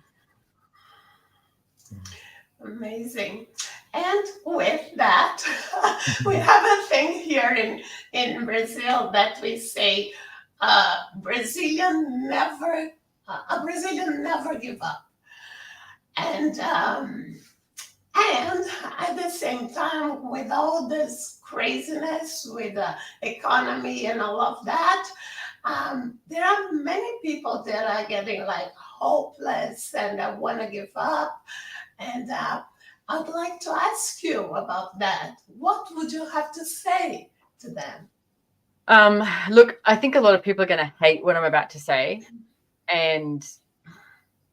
[SPEAKER 7] Amazing. And with that, we have a thing here in Brazil that we say, a Brazilian never give up. And at the same time, with all this craziness with the economy and all of that, there are many people that are getting like hopeless and want to give up. And I'd like to ask you about that. What would you have to say to them?
[SPEAKER 2] Look, I think a lot of people are going to hate what I'm about to say. And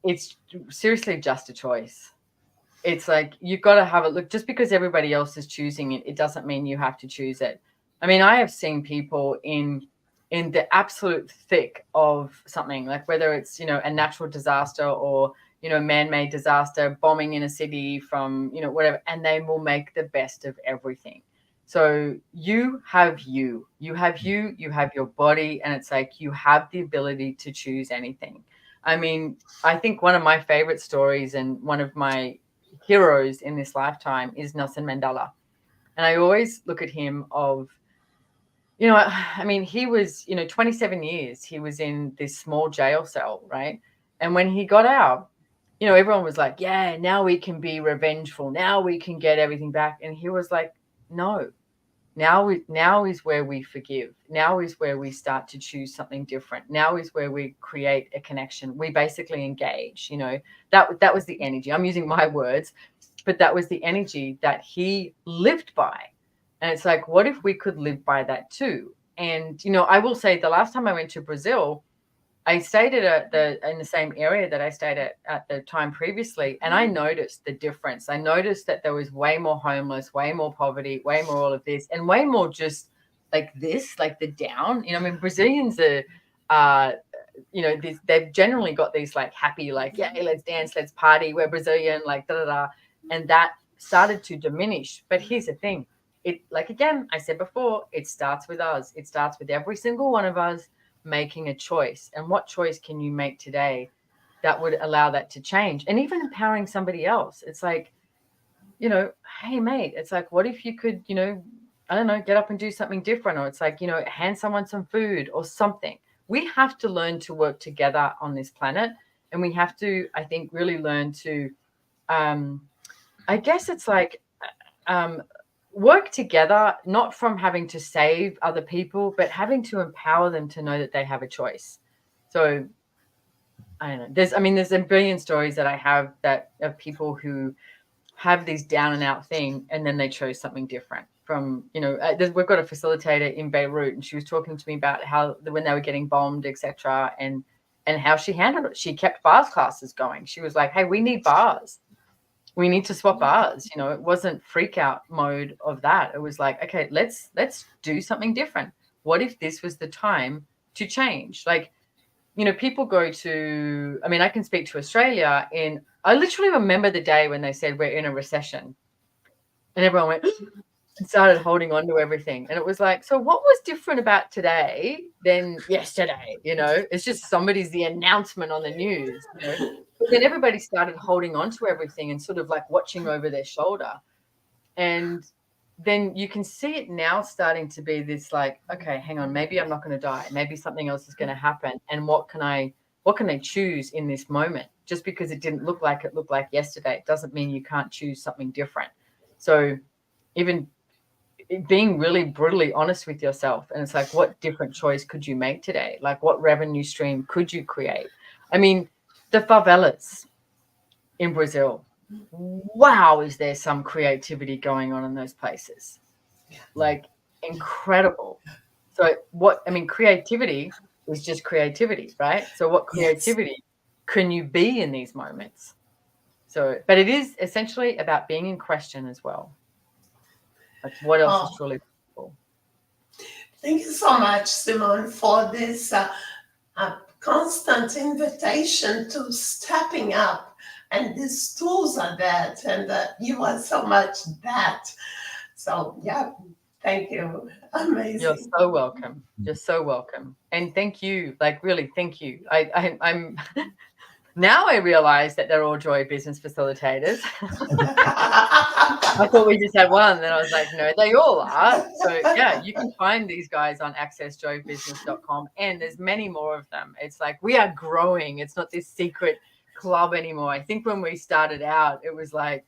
[SPEAKER 2] it's seriously just a choice. It's like you've got to have it. Look, just because everybody else is choosing it, it doesn't mean you have to choose it. I mean, I have seen people in the absolute thick of something, like whether it's, you know, a natural disaster or, you know, man-made disaster, bombing in a city from, you know, whatever, and they will make the best of everything. So you have you have your body, and it's like you have the ability to choose anything. I mean, I think one of my favorite stories and one of my heroes in this lifetime is Nelson Mandela. And I always look at him of, you know, I mean, he was, you know, 27 years, he was in this small jail cell, right? And when he got out, you know, everyone was like, yeah, now we can be revengeful. Now we can get everything back. And he was like, no, now is where we forgive. Now is where we start to choose something different. Now is where we create a connection. We basically engage, you know, that was the energy. I'm using my words, but that was the energy that he lived by. And it's like, what if we could live by that too? And, you know, I will say the last time I went to Brazil, I stayed in the same area that I stayed at the time previously, and I noticed the difference. I noticed that there was way more homeless, way more poverty, way more all of this, and way more just like this, like the down. You know, I mean, Brazilians are, you know, they've generally got these like happy, like, yeah, let's dance, let's party, we're Brazilian, like da da da, and that started to diminish. But here's the thing: it, like again, I said before, it starts with us. It starts with every single one of us making a choice. And what choice can you make today that would allow that to change? And even empowering somebody else. It's like, you know, hey mate, it's like, what if you could, you know, I don't know, get up and do something different? Or it's like, you know, hand someone some food or something. We have to learn to work together on this planet, and we have to, I think, really learn to I guess it's like work together, not from having to save other people, but having to empower them to know that they have a choice. So I don't know. There's a billion stories that I have that of people who have these down and out thing, and then they chose something different. From, you know, we've got a facilitator in Beirut, and she was talking to me about how when they were getting bombed, etc., and how she handled it. She kept bars classes going. She was like, hey, we need bars. We need to swap bars. You know, it wasn't freak out mode of that. It was like, okay, let's do something different. What if this was the time to change? Like, you know, people go to, I mean, I can speak to Australia, and I literally remember the day when they said we're in a recession, and everyone went and started holding on to everything. And it was like, so what was different about today than yesterday? You know, it's just the announcement on the news, you know. But then everybody started holding on to everything and sort of like watching over their shoulder. And then you can see it now starting to be this like, okay, hang on, maybe I'm not going to die. Maybe something else is going to happen. And what can I choose in this moment? Just because it didn't look like yesterday, it doesn't mean you can't choose something different. So even being really brutally honest with yourself, and it's like, what different choice could you make today? Like, what revenue stream could you create? I mean, the favelas in Brazil, wow, is there some creativity going on in those places? Like, incredible. So creativity is just creativity, right? So what creativity can you be in these moments? So, but it is essentially about being in question as well. Like, what else is truly possible?
[SPEAKER 7] Thank you so much, Simone, for this constant invitation to stepping up. And these tools are that, and you are so much that. So, yeah, thank you. Amazing.
[SPEAKER 2] You're so welcome. You're so welcome. And thank you. Like, really, thank you. I'm now I realize that they're all Joy Business Facilitators. I thought we just had one. Then I was like, no, they all are. So yeah, you can find these guys on accessjoybusiness.com, and there's many more of them. It's like, we are growing. It's not this secret club anymore. I think when we started out, it was like,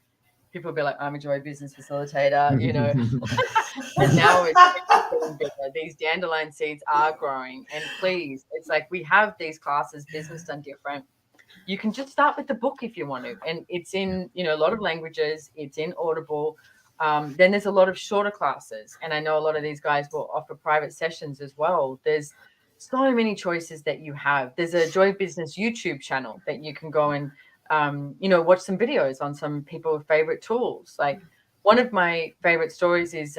[SPEAKER 2] people would be like, I'm a Joy Business Facilitator, you know. And now it's getting bigger. These dandelion seeds are growing. And please, it's like, we have these classes, Business Done Different. You can just start with the book if you want to. And it's in, you know, a lot of languages. It's in Audible. Then there's a lot of shorter classes. And I know a lot of these guys will offer private sessions as well. There's so many choices that you have. There's a Joy Business YouTube channel that you can go and, you know, watch some videos on some people's favorite tools. Like, one of my favorite stories is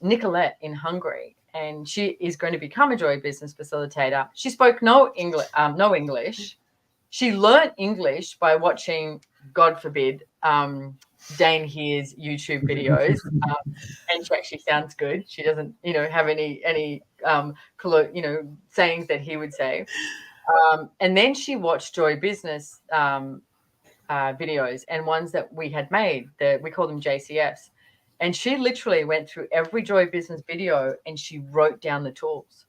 [SPEAKER 2] Nicolette in Hungary. And she is going to become a Joy Business Facilitator. She spoke no English. She learned English by watching, God forbid, Dane Here's YouTube videos, and she actually sounds good. She doesn't, you know, have any sayings that he would say. And then she watched Joy Business videos, and ones that we had made. We call them JCFs. And she literally went through every Joy Business video and she wrote down the tools.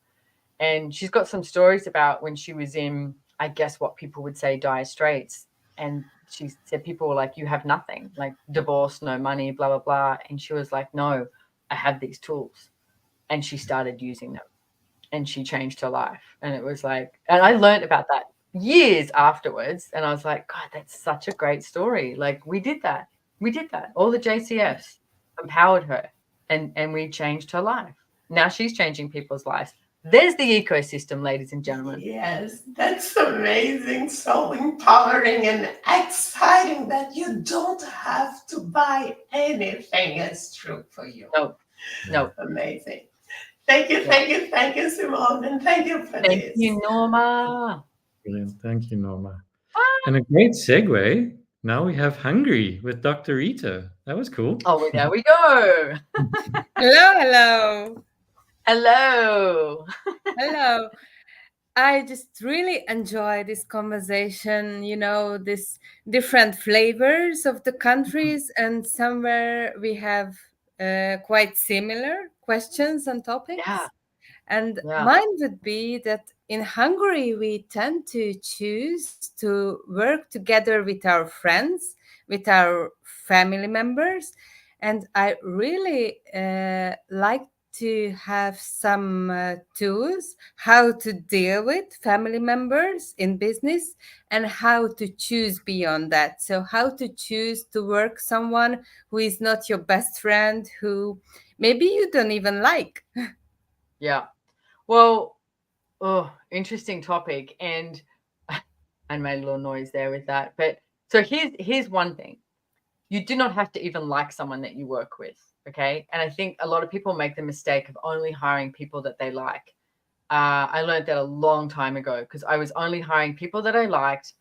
[SPEAKER 2] And she's got some stories about when she was in, I guess what people would say, dire straits. And she said people were like, you have nothing, like divorce, no money, blah, blah, blah. And she was like, no, I have these tools. And she started using them and she changed her life. And it was like, and I learned about that years afterwards. And I was like, God, that's such a great story. Like, we did that. All the JCFs empowered her and we changed her life. Now she's changing people's lives. There's the ecosystem, ladies and gentlemen.
[SPEAKER 7] Yes, that's amazing. So empowering and exciting that you don't have to buy anything. It's true for you.
[SPEAKER 2] No.
[SPEAKER 7] Amazing. Thank you, Simone, and thank you for
[SPEAKER 2] Thank
[SPEAKER 7] this.
[SPEAKER 2] you, Norma.
[SPEAKER 1] Brilliant. Thank you, Norma. And a great segue. Now we have Hungary with Dr. Rita. That was cool.
[SPEAKER 2] Oh, there we go.
[SPEAKER 8] Hello.
[SPEAKER 2] Hello.
[SPEAKER 8] I just really enjoy this conversation, this different flavors of the countries, and somewhere we have quite similar questions and topics.
[SPEAKER 2] Yeah.
[SPEAKER 8] And
[SPEAKER 2] Yeah.
[SPEAKER 8] mine would be that in Hungary, we tend to choose to work together with our friends, with our family members. And I really like to have some tools how to deal with family members in business and how to choose beyond that. So how to choose to work someone who is not your best friend, who maybe you don't even like.
[SPEAKER 2] Yeah. Well, interesting topic. And I made a little noise there with that. But so here's one thing. You do not have to even like someone that you work with. Okay. And I think a lot of people make the mistake of only hiring people that they like. I learned that a long time ago because I was only hiring people that I liked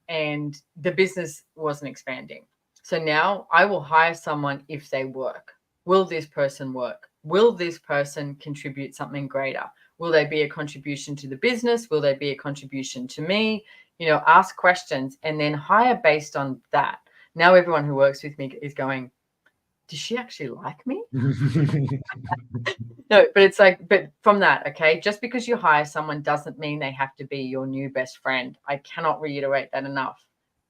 [SPEAKER 2] and the business wasn't expanding. So now I will hire someone if they work. Will this person work? Will this person contribute something greater? Will they be a contribution to the business? Will they be a contribution to me? Ask questions and then hire based on that. Now everyone who works with me is going, does she actually like me? No, but it's like, but from that, okay, just because you hire someone doesn't mean they have to be your new best friend. I cannot reiterate that enough.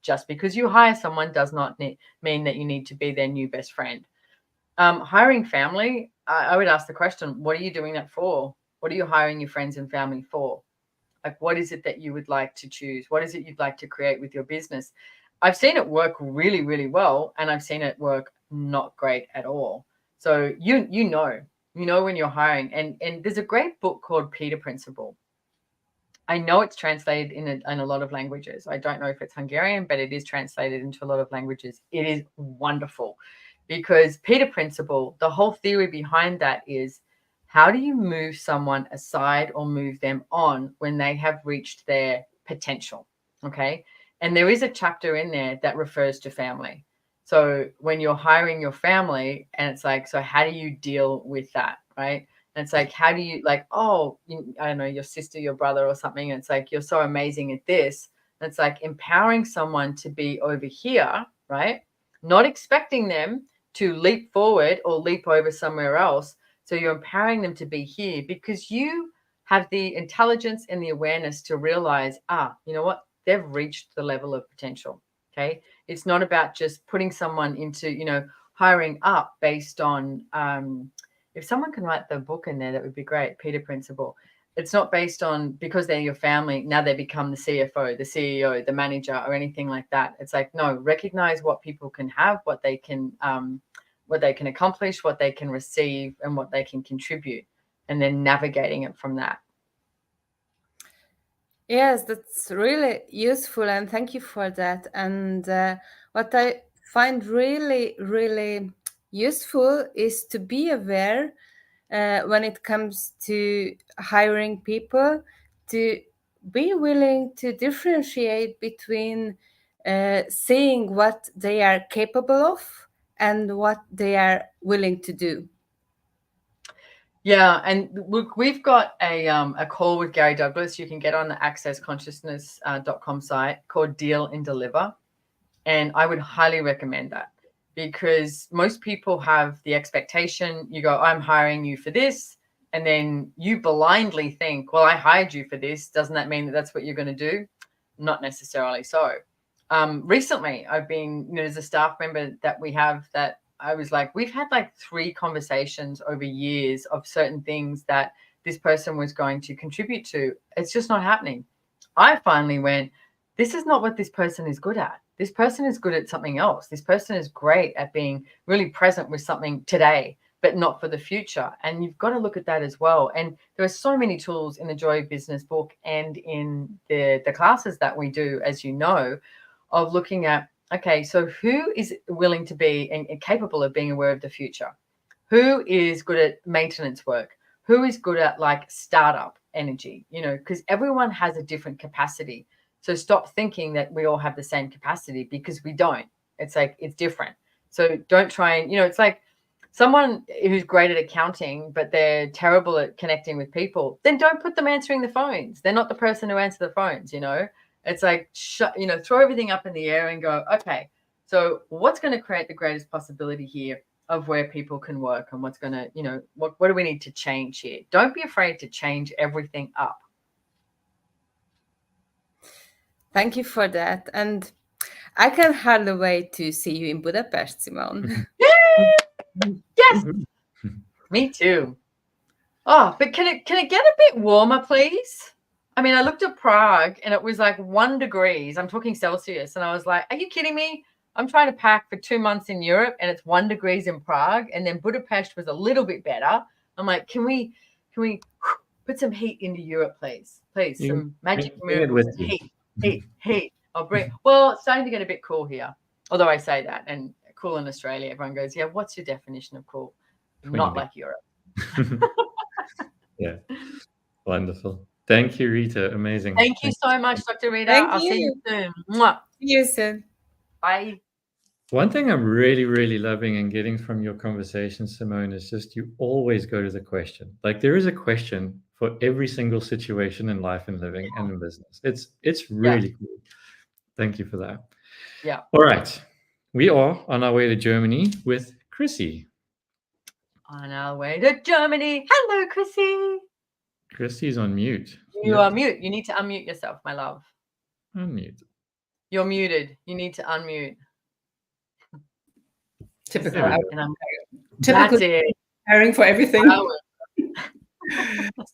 [SPEAKER 2] Just because you hire someone does not mean that you need to be their new best friend. Hiring family, I would ask the question, what are you doing that for? What are you hiring your friends and family for? Like, what is it that you would like to choose? What is it you'd like to create with your business? I've seen it work really, really well, and I've seen it work not great at all. So you know when you're hiring, and there's a great book called Peter Principle. I know it's translated in a lot of languages. I don't know if it's Hungarian, but it is translated into a lot of languages. It is wonderful because Peter Principle, the whole theory behind that is how do you move someone aside or move them on when they have reached their potential? Okay. And there is a chapter in there that refers to family. So when you're hiring your family and it's like, so how do you deal with that? Right. And it's like, how do you I don't know, your sister, your brother or something. And it's like, you're so amazing at this. And it's like empowering someone to be over here, right? Not expecting them to leap forward or leap over somewhere else. So you're empowering them to be here because you have the intelligence and the awareness to realize, you know what? They've reached the level of potential. Okay. It's not about just putting someone into, hiring up based on, if someone can write the book in there, that would be great. Peter Principle. It's not based on because they're your family. Now they become the CFO, the CEO, the manager, or anything like that. It's like, no, recognize what people can have, what they can accomplish, what they can receive, and what they can contribute, and then navigating it from that.
[SPEAKER 8] Yes, that's really useful, and thank you for that. And what I find really, really useful is to be aware when it comes to hiring people, to be willing to differentiate between seeing what they are capable of and what they are willing to do.
[SPEAKER 2] Yeah, and we've got a call with Gary Douglas. You can get on the accessconsciousness.com site called Deal and Deliver. And I would highly recommend that because most people have the expectation, you go, I'm hiring you for this. And then you blindly think, well, I hired you for this. Doesn't that mean that that's what you're going to do? Not necessarily so. Recently, I've been, as a staff member that we have that I was like, we've had like 3 conversations over years of certain things that this person was going to contribute to. It's just not happening. I finally went, this is not what this person is good at. This person is good at something else. This person is great at being really present with something today. but not for the future. And you've got to look at that as well. And there are so many tools in the Joy of Business book and in the classes that we do, as you know, of looking at, okay, so who is willing to be and capable of being aware of the future? Who is good at maintenance work? Who is good at like startup energy? You know, because everyone has a different capacity. So stop thinking that we all have the same capacity, because we don't. It's like, it's different. So don't try and, you know, it's like someone who's great at accounting, but they're terrible at connecting with people, then don't put them answering the phones. They're not the person who answers the phones, you know. It's like, throw everything up in the air and go, okay, so what's going to create the greatest possibility here of where people can work, and what's going to, you know, what do we need to change here? Don't be afraid to change everything up.
[SPEAKER 8] Thank you for that. And I can hardly wait to see you in Budapest, Simone.
[SPEAKER 2] Yes, me too. Oh, but can it get a bit warmer, please? I mean, I looked at Prague and it was like 1 degree. I'm talking Celsius. And I was like, are you kidding me? I'm trying to pack for 2 months in Europe and it's 1 degree in Prague. And then Budapest was a little bit better. I'm like, can we put some heat into Europe, please? Please, some magic miracles. Heat. I'll bring. Well, it's starting to get a bit cool here. Although I say that, and cool in Australia, everyone goes, yeah, what's your definition of cool? Not like Europe.
[SPEAKER 1] Yeah. Wonderful. Thank you, Rita. Amazing.
[SPEAKER 2] Thank you so much, Dr. Rita. I'll see you soon.
[SPEAKER 8] See you soon.
[SPEAKER 2] Bye.
[SPEAKER 1] One thing I'm really, really loving and getting from your conversation, Simone, is just you always go to the question. Like, there is a question for every single situation in life and living and in business. It's really cool. Thank you for that.
[SPEAKER 2] Yeah.
[SPEAKER 1] All right. We are on our way to Germany with Chrissy.
[SPEAKER 2] On our way to Germany. Hello, Chrissy.
[SPEAKER 1] Chrissy's on mute.
[SPEAKER 2] You are mute. You need to unmute yourself, my love.
[SPEAKER 1] Unmute.
[SPEAKER 2] You're muted. You need to unmute.
[SPEAKER 9] Typical.
[SPEAKER 2] That's it.
[SPEAKER 9] Preparing for everything.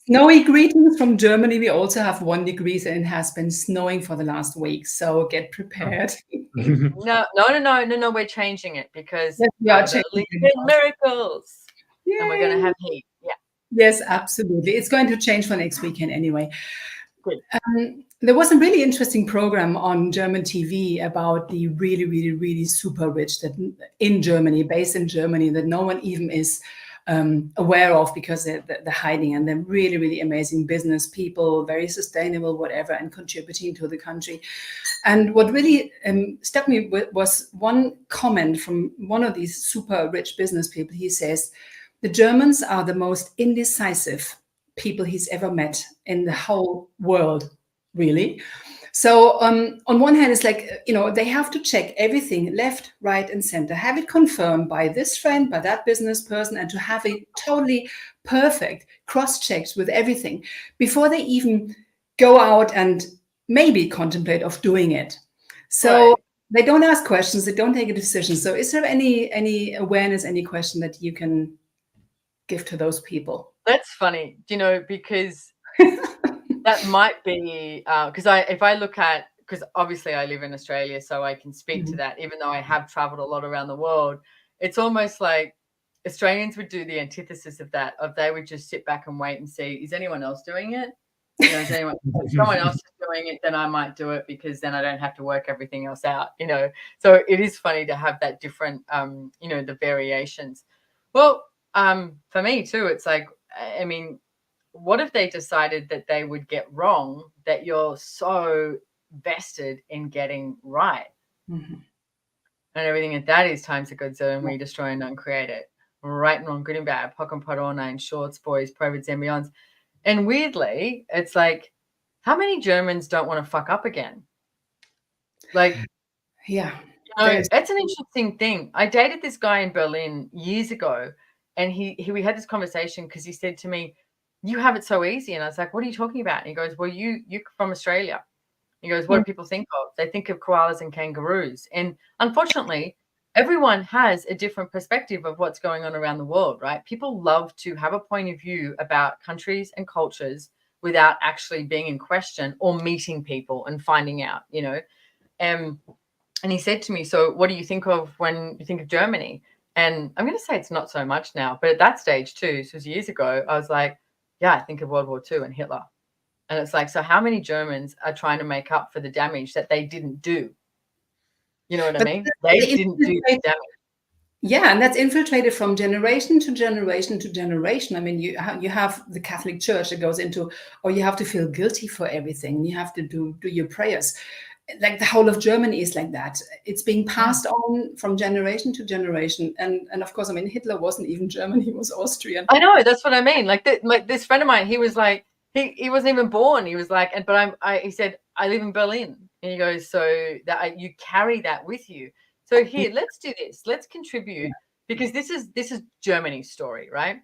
[SPEAKER 9] Snowy greetings from Germany. We also have 1 degree and it has been snowing for the last week. So get prepared.
[SPEAKER 2] No. We're changing it because
[SPEAKER 9] we are changing
[SPEAKER 2] miracles.
[SPEAKER 9] Yay.
[SPEAKER 2] And we're going to have heat. Yeah.
[SPEAKER 9] Yes, absolutely. It's going to change for next weekend anyway.
[SPEAKER 2] Good.
[SPEAKER 9] There was a really interesting program on German TV about the really, really, really super rich that in Germany, based in Germany, that no one even is aware of because they're hiding, and they're really, really amazing business people, very sustainable, whatever, and contributing to the country. And what really struck me was one comment from one of these super rich business people. He says, the Germans are the most indecisive people he's ever met in the whole world, really. So on one hand, it's like, they have to check everything left, right, and center, have it confirmed by this friend, by that business person, and to have it totally perfect, cross-checked with everything before they even go out and maybe contemplate of doing it. So they don't ask questions, they don't take a decision. So is there any awareness, any question that you can give to those people?
[SPEAKER 2] That's funny, because that might be because if I look at, because obviously I live in Australia, so I can speak to that, even though I have traveled a lot around the world. It's almost like Australians would do the antithesis of that, they would just sit back and wait and see, is anyone else doing it? If someone else is doing it, then I might do it, because then I don't have to work everything else out, So it is funny to have that different, the variations. Well, for me too, it's like, I mean, what if they decided that they would get wrong that you're so vested in getting right? And everything at that is times a good zone, we destroy and uncreate it. Right and wrong, good and bad, pock and pot, all nine, shorts, boys, provids and beyonds. And weirdly, it's like, how many Germans don't want to fuck up again? Like,
[SPEAKER 9] yeah,
[SPEAKER 2] that's an interesting thing. I dated this guy in Berlin years ago, and we had this conversation because he said to me, you have it so easy. And I was like, what are you talking about? And he goes, well, you're from Australia. He goes, what do people think of? They think of koalas and kangaroos. And unfortunately, everyone has a different perspective of what's going on around the world, right? People love to have a point of view about countries and cultures without actually being in question or meeting people and finding out, And he said to me, so what do you think of when you think of Germany? And I'm going to say it's not so much now, but at that stage too, this was years ago, I was like, yeah, I think of World War II and Hitler. And it's like, so how many Germans are trying to make up for the damage that they didn't do? You know what I mean? They didn't do the damage.
[SPEAKER 9] Yeah, and that's infiltrated from generation to generation to generation. I mean, you have the Catholic Church that goes into, or you have to feel guilty for everything. You have to do your prayers. Like the whole of Germany is like that. It's being passed on from generation to generation. And of course, I mean, Hitler wasn't even German. He was Austrian.
[SPEAKER 2] I know. That's what I mean. Like this friend of mine, he was like, he wasn't even born. He was like, he said, I live in Berlin. And he goes, so that you carry that with you. So here, let's do this. Let's contribute, because this is Germany's story, right?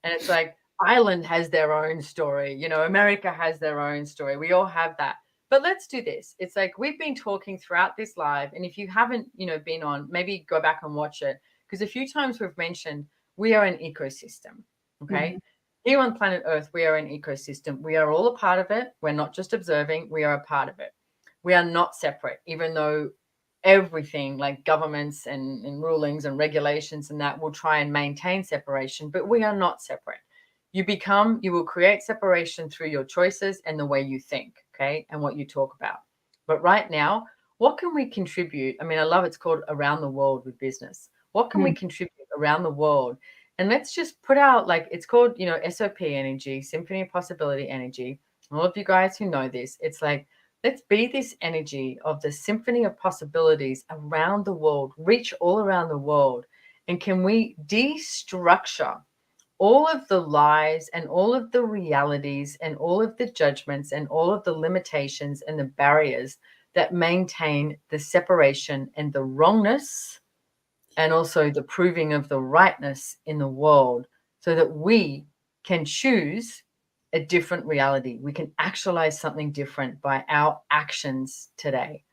[SPEAKER 2] And it's like Ireland has their own story. You know, America has their own story. We all have that. But let's do this. It's like we've been talking throughout this live. And if you haven't, been on, maybe go back and watch it. Because a few times we've mentioned we are an ecosystem. Okay. Here on planet Earth, we are an ecosystem. We are all a part of it. We're not just observing. We are a part of it. We are not separate, even though everything like governments and rulings and regulations and that will try and maintain separation, but we are not separate. You will create separation through your choices and the way you think, okay, and what you talk about. But right now, what can we contribute? I mean, I love it's called Around the World with Business. What can we contribute around the world? And let's just put out, like, it's called, SOP energy, Symphony of Possibility energy. All of you guys who know this, it's like, let's be this energy of the symphony of possibilities around the world, reach all around the world. And can we destructure all of the lies and all of the realities and all of the judgments and all of the limitations and the barriers that maintain the separation and the wrongness and also the proving of the rightness in the world, so that we can choose a different reality. We can actualize something different by our actions today.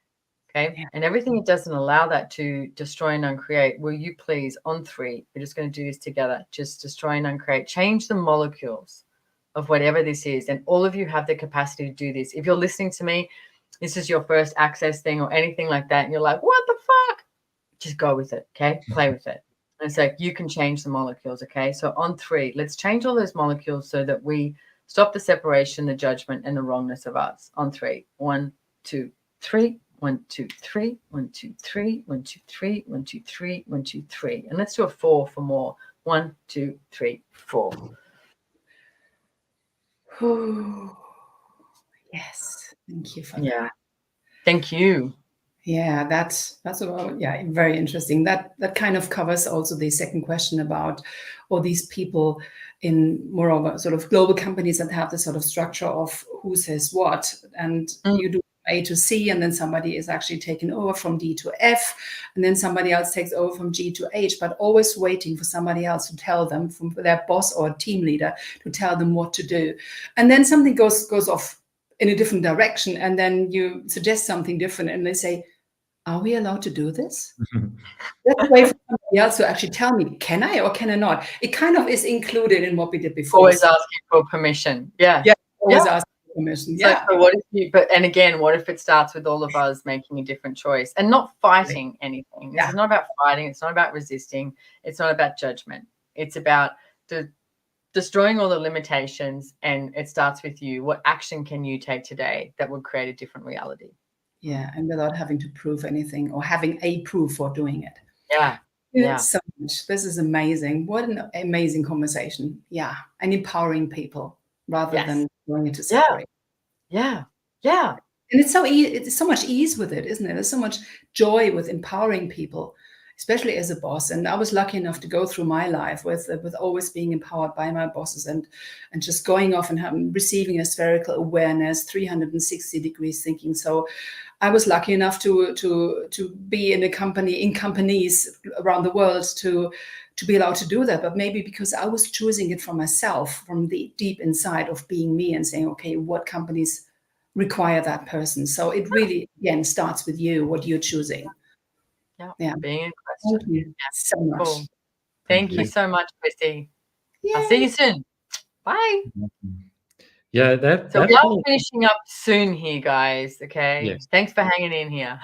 [SPEAKER 2] Okay. Yeah. And everything that doesn't allow that to destroy and uncreate, will you please, on 3, we're just going to do this together, just destroy and uncreate, change the molecules of whatever this is. And all of you have the capacity to do this. If you're listening to me, this is your first access thing or anything like that, and you're like, what the fuck? Just go with it. Okay. Play with it. And it's like, you can change the molecules. Okay. So on 3, let's change all those molecules so that we stop the separation, the judgment, and the wrongness of us. On 3. 1, 2, 3. 1, 2, 3. 1, 2, 3. 1, 2, 3. 1, 2, 3. 1, 2, 3. And let's do a 4 for more. 1, 2, 3, 4.
[SPEAKER 9] Yes. Thank you for
[SPEAKER 2] that. Thank you.
[SPEAKER 9] Yeah, that's very interesting. That kind of covers also the second question about all these people in more of a sort of global companies that have the sort of structure of who says what, and you do A to C, and then somebody is actually taken over from D to F, and then somebody else takes over from G to H, but always waiting for somebody else to tell them, from their boss or team leader, to tell them what to do. And then something goes off in a different direction, and then you suggest something different, and they say, are we allowed to do this? Let's wait for somebody else to actually tell me, can I or can I not? It kind of is included in what we did before.
[SPEAKER 2] Always asking for permission. Yeah.
[SPEAKER 9] Always asking for permission. Yeah.
[SPEAKER 2] So what if and again, what if it starts with all of us making a different choice and not fighting anything? This is not about fighting. It's not about resisting. It's not about judgment. It's about destroying all the limitations, and it starts with you. What action can you take today that would create a different reality?
[SPEAKER 9] Yeah, and without having to prove anything or having a proof for doing it.
[SPEAKER 2] Yeah.
[SPEAKER 9] So much. This is amazing. What an amazing conversation. Yeah. And empowering people rather than going into separate.
[SPEAKER 2] Yeah.
[SPEAKER 9] And it's so much ease with it, isn't it? There's so much joy with empowering people, especially as a boss. And I was lucky enough to go through my life with always being empowered by my bosses and just going off and receiving a spherical awareness, 360 degrees thinking. So I was lucky enough to be in companies around the world to be allowed to do that. But maybe because I was choosing it for myself from the deep inside of being me and saying, okay, what companies require that person? So it really, again, starts with you, what you're choosing.
[SPEAKER 2] Yeah. Being a question.
[SPEAKER 9] Thank you so much.
[SPEAKER 2] Cool. Thank you so much, Christy. I'll see you soon. Bye.
[SPEAKER 1] Yeah,
[SPEAKER 2] so we are finishing up soon here, guys. Okay. Yes. Thanks for hanging in here.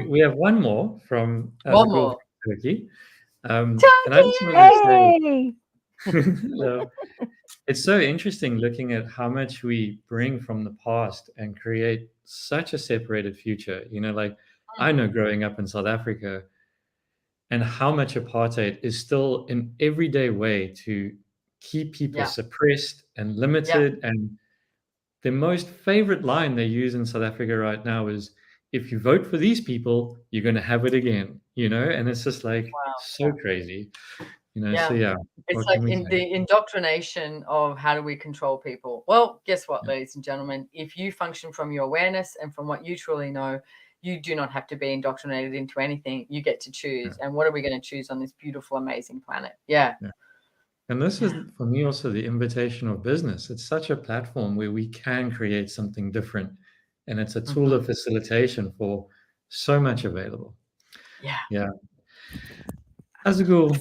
[SPEAKER 1] we have one more from Turkey. And I just wanted to say,
[SPEAKER 10] Hey!
[SPEAKER 1] hello. It's so interesting looking at how much we bring from the past and create such a separated future. You know, like I know growing up in South Africa and how much apartheid is still an everyday way to keep people
[SPEAKER 2] Yeah.
[SPEAKER 1] suppressed and limited. And the most favorite line they use in South Africa right now is, if you vote for these people, you're going to have it again, you know? And it's just like
[SPEAKER 2] Wow.
[SPEAKER 1] so crazy, you know?
[SPEAKER 2] Yeah.
[SPEAKER 1] So, yeah,
[SPEAKER 2] It's
[SPEAKER 1] what
[SPEAKER 2] like
[SPEAKER 1] can we
[SPEAKER 2] in
[SPEAKER 1] say?
[SPEAKER 2] the indoctrination of how do we control people. Well, guess what, ladies and gentlemen? If you function from your awareness and from what you truly know, you do not have to be indoctrinated into anything. You get to choose. And what are we going to choose on this beautiful, amazing planet? Yeah.
[SPEAKER 1] And this is, for me, also the invitation of business. It's such a platform where we can create something different. And it's a tool of facilitation for so much available.
[SPEAKER 2] Yeah.
[SPEAKER 1] Yeah. Azagul.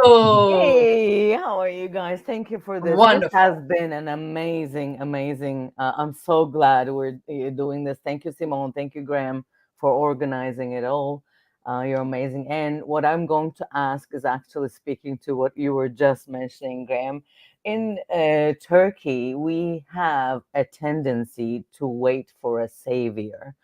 [SPEAKER 10] Hey, how are you guys? Thank you for this.
[SPEAKER 2] Wonderful.
[SPEAKER 10] This has been an amazing, amazing. I'm so glad we're doing this. Thank you, Simone. Thank you, Graham, for organizing it all. You're amazing. And what I'm going to ask is actually speaking to what you were just mentioning, Graham. In Turkey, we have a tendency to wait for a savior.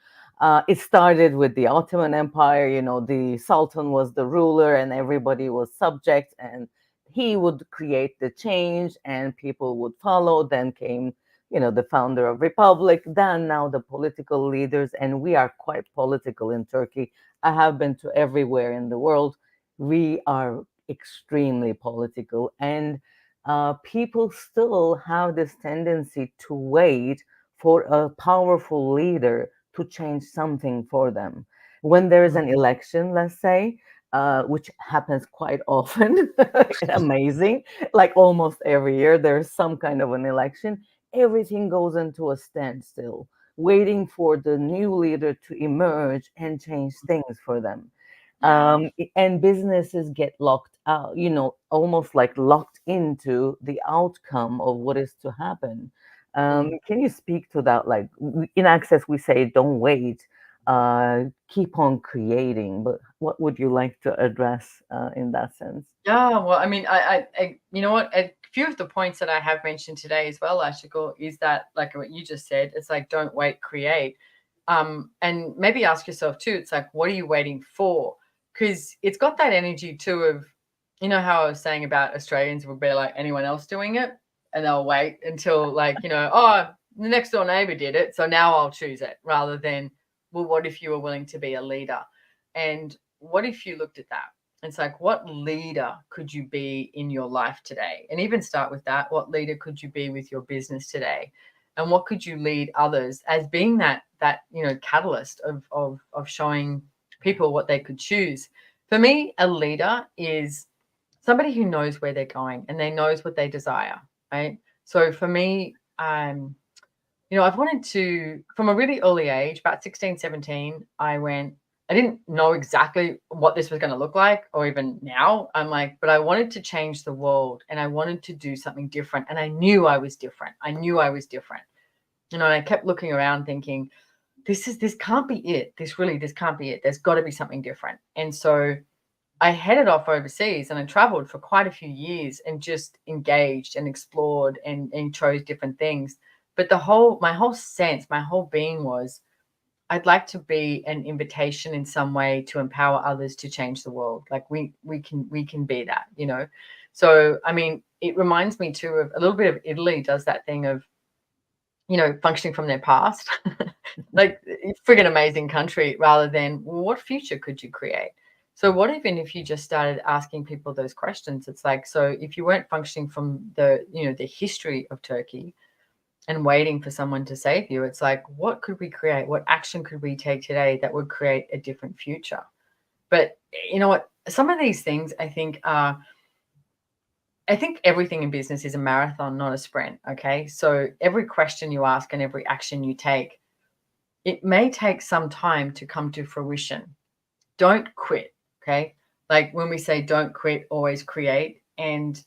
[SPEAKER 10] It started with the Ottoman Empire. You know, the Sultan was the ruler and everybody was subject, and he would create the change and people would follow. Then came, you know, the founder of Republic, then now the political leaders, and we are quite political in Turkey. I have been to everywhere in the world. We are extremely political, and people still have this tendency to wait for a powerful leader to change something for them. When there is an election, let's say, which happens quite often, amazing, like almost every year, there's some kind of an election, everything goes into a standstill, waiting for the new leader to emerge and change things for them. And businesses get locked out, you know, almost like locked into the outcome of what is to happen. Can you speak to that? Like in Access, we say, don't wait, keep on creating. But what would you like to address in that sense?
[SPEAKER 2] Yeah, well, I mean, I you know what? A few of the points that I have mentioned today as well, Ashikul, is that like what you just said. It's like, don't wait, create. And maybe ask yourself too. It's like, what are you waiting for? Because it's got that energy too of, you know, how I was saying about Australians would be like anyone else doing it, and they'll wait until like, you know, oh, the next door neighbor did it, so now I'll choose it, rather than, well, what if you were willing to be a leader? And what if you looked at that? It's like, what leader could you be in your life today? And even start with that. What leader could you be with your business today? And what could you lead others as being that you know, catalyst of showing people what they could choose? For me, a leader is somebody who knows where they're going and they knows what they desire, right? So for me, you know, I've wanted to, from a really early age, about 16, 17, I didn't know exactly what this was going to look like, or even now. I'm like, but I wanted to change the world and I wanted to do something different. And I knew I was different. I knew I was different. You know, and I kept looking around thinking, this can't be it. This can't be it. There's got to be something different. And so I headed off overseas and I traveled for quite a few years and just engaged and explored and chose different things. But my whole sense, my whole being was, I'd like to be an invitation in some way to empower others to change the world. Like we can be that, you know? So, I mean, it reminds me too of a little bit of Italy does that thing of, you know, functioning from their past, like friggin' amazing country, rather than, well, what future could you create? So what even if you just started asking people those questions? It's like, so if you weren't functioning from the, you know, the history of Turkey and waiting for someone to save you, it's like, what could we create? What action could we take today that would create a different future? But you know what? Some of these things I think everything in business is a marathon, not a sprint. Okay. So every question you ask and every action you take, it may take some time to come to fruition. Don't quit. Okay. Like when we say don't quit, always create. And,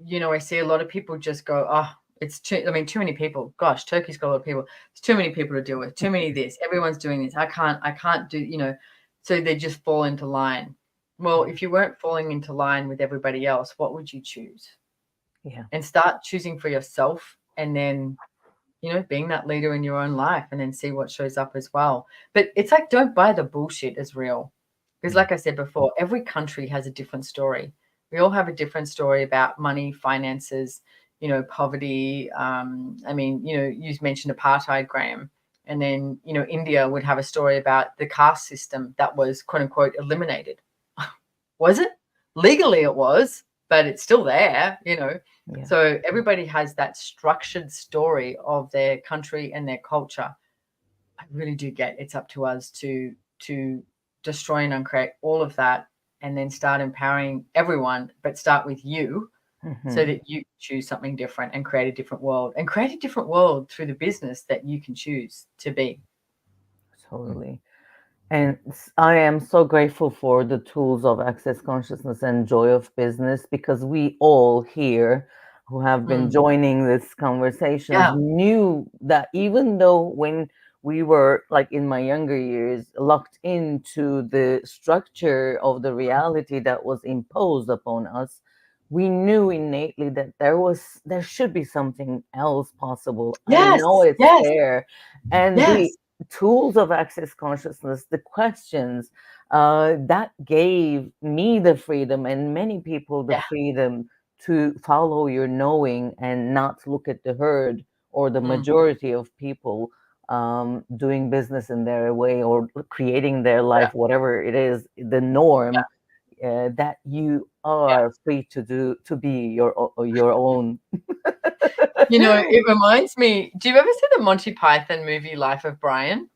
[SPEAKER 2] you know, I see a lot of people just go, oh, it's too many people. Gosh, Turkey's got a lot of people. It's too many people to deal with. Too many this. Everyone's doing this. I can't do, you know, so they just fall into line. well, if you weren't falling into line with everybody else, what would you choose?
[SPEAKER 10] Yeah.
[SPEAKER 2] And start choosing for yourself, and then, you know, being that leader in your own life, and then see what shows up as well. But it's like, don't buy the bullshit as real. Because like I said before, every country has a different story. We all have a different story about money, finances, you know, poverty. I mean, you know, you mentioned apartheid, Graham. And then, you know, India would have a story about the caste system that was, quote unquote, eliminated. Was it? Legally it was, but it's still there, you know.
[SPEAKER 10] Yeah.
[SPEAKER 2] So everybody has that structured story of their country and their culture. I really do get it's up to us to destroy and uncreate all of that, and then start empowering everyone, but start with you, so that you choose something different and create a different world, and create a different world through the business that you can choose to be.
[SPEAKER 10] Totally. And I am so grateful for the tools of access consciousness and joy of business, because we all here who have been joining this conversation knew that even though when we were, like in my younger years, locked into the structure of the reality that was imposed upon us, we knew innately that there should be something else possible. I know it's there. And the tools of access consciousness, the questions that gave me the freedom, and many people the freedom, to follow your knowing and not look at the herd or the majority of people doing business in their way or creating their life, whatever it is, the norm. That you are free to be your own.
[SPEAKER 2] You know, it reminds me, do you ever see the Monty Python movie Life of Brian?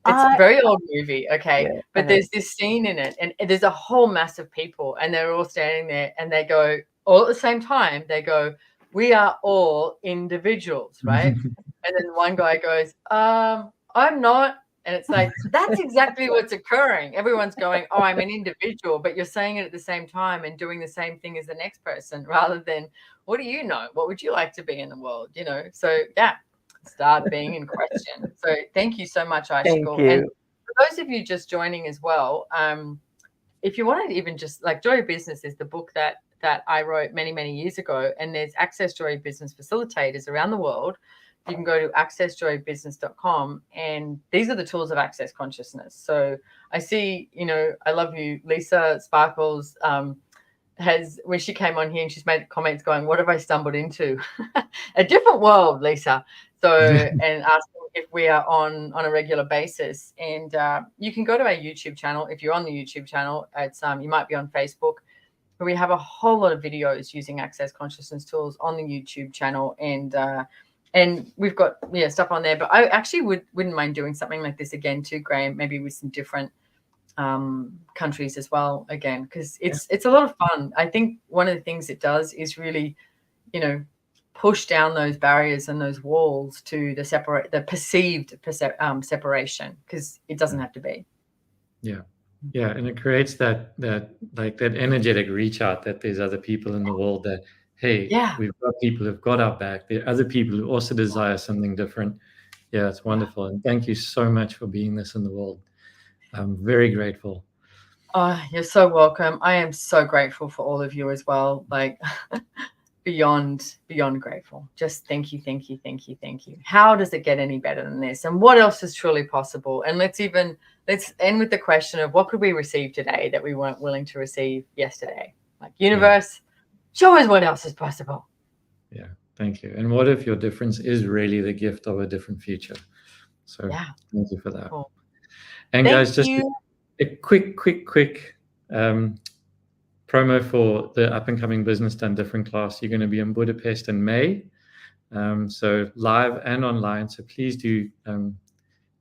[SPEAKER 2] It's a very old movie, okay? But there's this scene in it, and there's a whole mass of people, and they're all standing there, and they go, all at the same time, they go, "We are all individuals," right? And then one guy goes, "I'm not." And it's like, that's exactly what's occurring. Everyone's going, "Oh, I'm an individual," but you're saying it at the same time and doing the same thing as the next person, rather than, what do you know? What would you like to be in the world? You know? So yeah, start being in question. So thank you so much, Aisha.
[SPEAKER 10] Thank you.
[SPEAKER 2] And for those of you just joining as well, if you want to even just, like, Joy of Business is the book that I wrote many, many years ago, and there's Access Joy of Business facilitators around the world. You can go to accessjoyofbusiness.com, and these are the tools of access consciousness. So I see, you know, I love you, Lisa Sparkles, when she came on here, and she's made comments going, "What have I stumbled into?" A different world, Lisa. So, and asking if we are on a regular basis. And you can go to our YouTube channel. If you're on the YouTube channel, it's you might be on Facebook, but we have a whole lot of videos using access consciousness tools on the YouTube channel, and we've got stuff on there. But I actually wouldn't mind doing something like this again too, Graham, maybe with some different countries as well again, because it's a lot of fun. I think one of the things it does is really, you know, push down those barriers and those walls to the perceived separation, because it doesn't have to be.
[SPEAKER 1] Yeah, and it creates that energetic reach out, that there's other people in the world that, hey, we've got people who've got our back. There are other people who also desire something different. Yeah, it's wonderful. And thank you so much for being this in the world. I'm very grateful.
[SPEAKER 2] Oh, you're so welcome. I am so grateful for all of you as well. Like beyond grateful. Just thank you. How does it get any better than this? And what else is truly possible? And let's end with the question of, what could we receive today that we weren't willing to receive yesterday? Like, universe, show us what else is possible.
[SPEAKER 1] Yeah, thank you. And what if your difference is really the gift of a different future? So thank you for that.
[SPEAKER 2] Cool.
[SPEAKER 1] And guys, just a quick promo for the up and coming Business Done Different class. You're going to be in Budapest in May, so live and online. So please do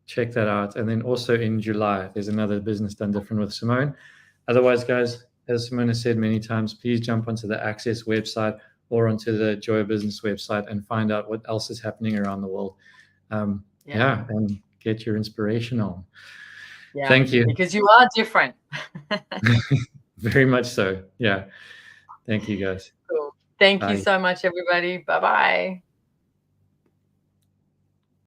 [SPEAKER 1] check that out. And then also in July, there's another Business Done Different with Simone. Otherwise, guys, as Simone has said many times, please jump onto the Access website or onto the Joy of Business website and find out what else is happening around the world. And get your inspiration on.
[SPEAKER 2] Yeah,
[SPEAKER 1] thank you.
[SPEAKER 2] Because you are different.
[SPEAKER 1] Very much so. Yeah. Thank you, guys.
[SPEAKER 2] Cool. Thank you so much, everybody. Bye-bye.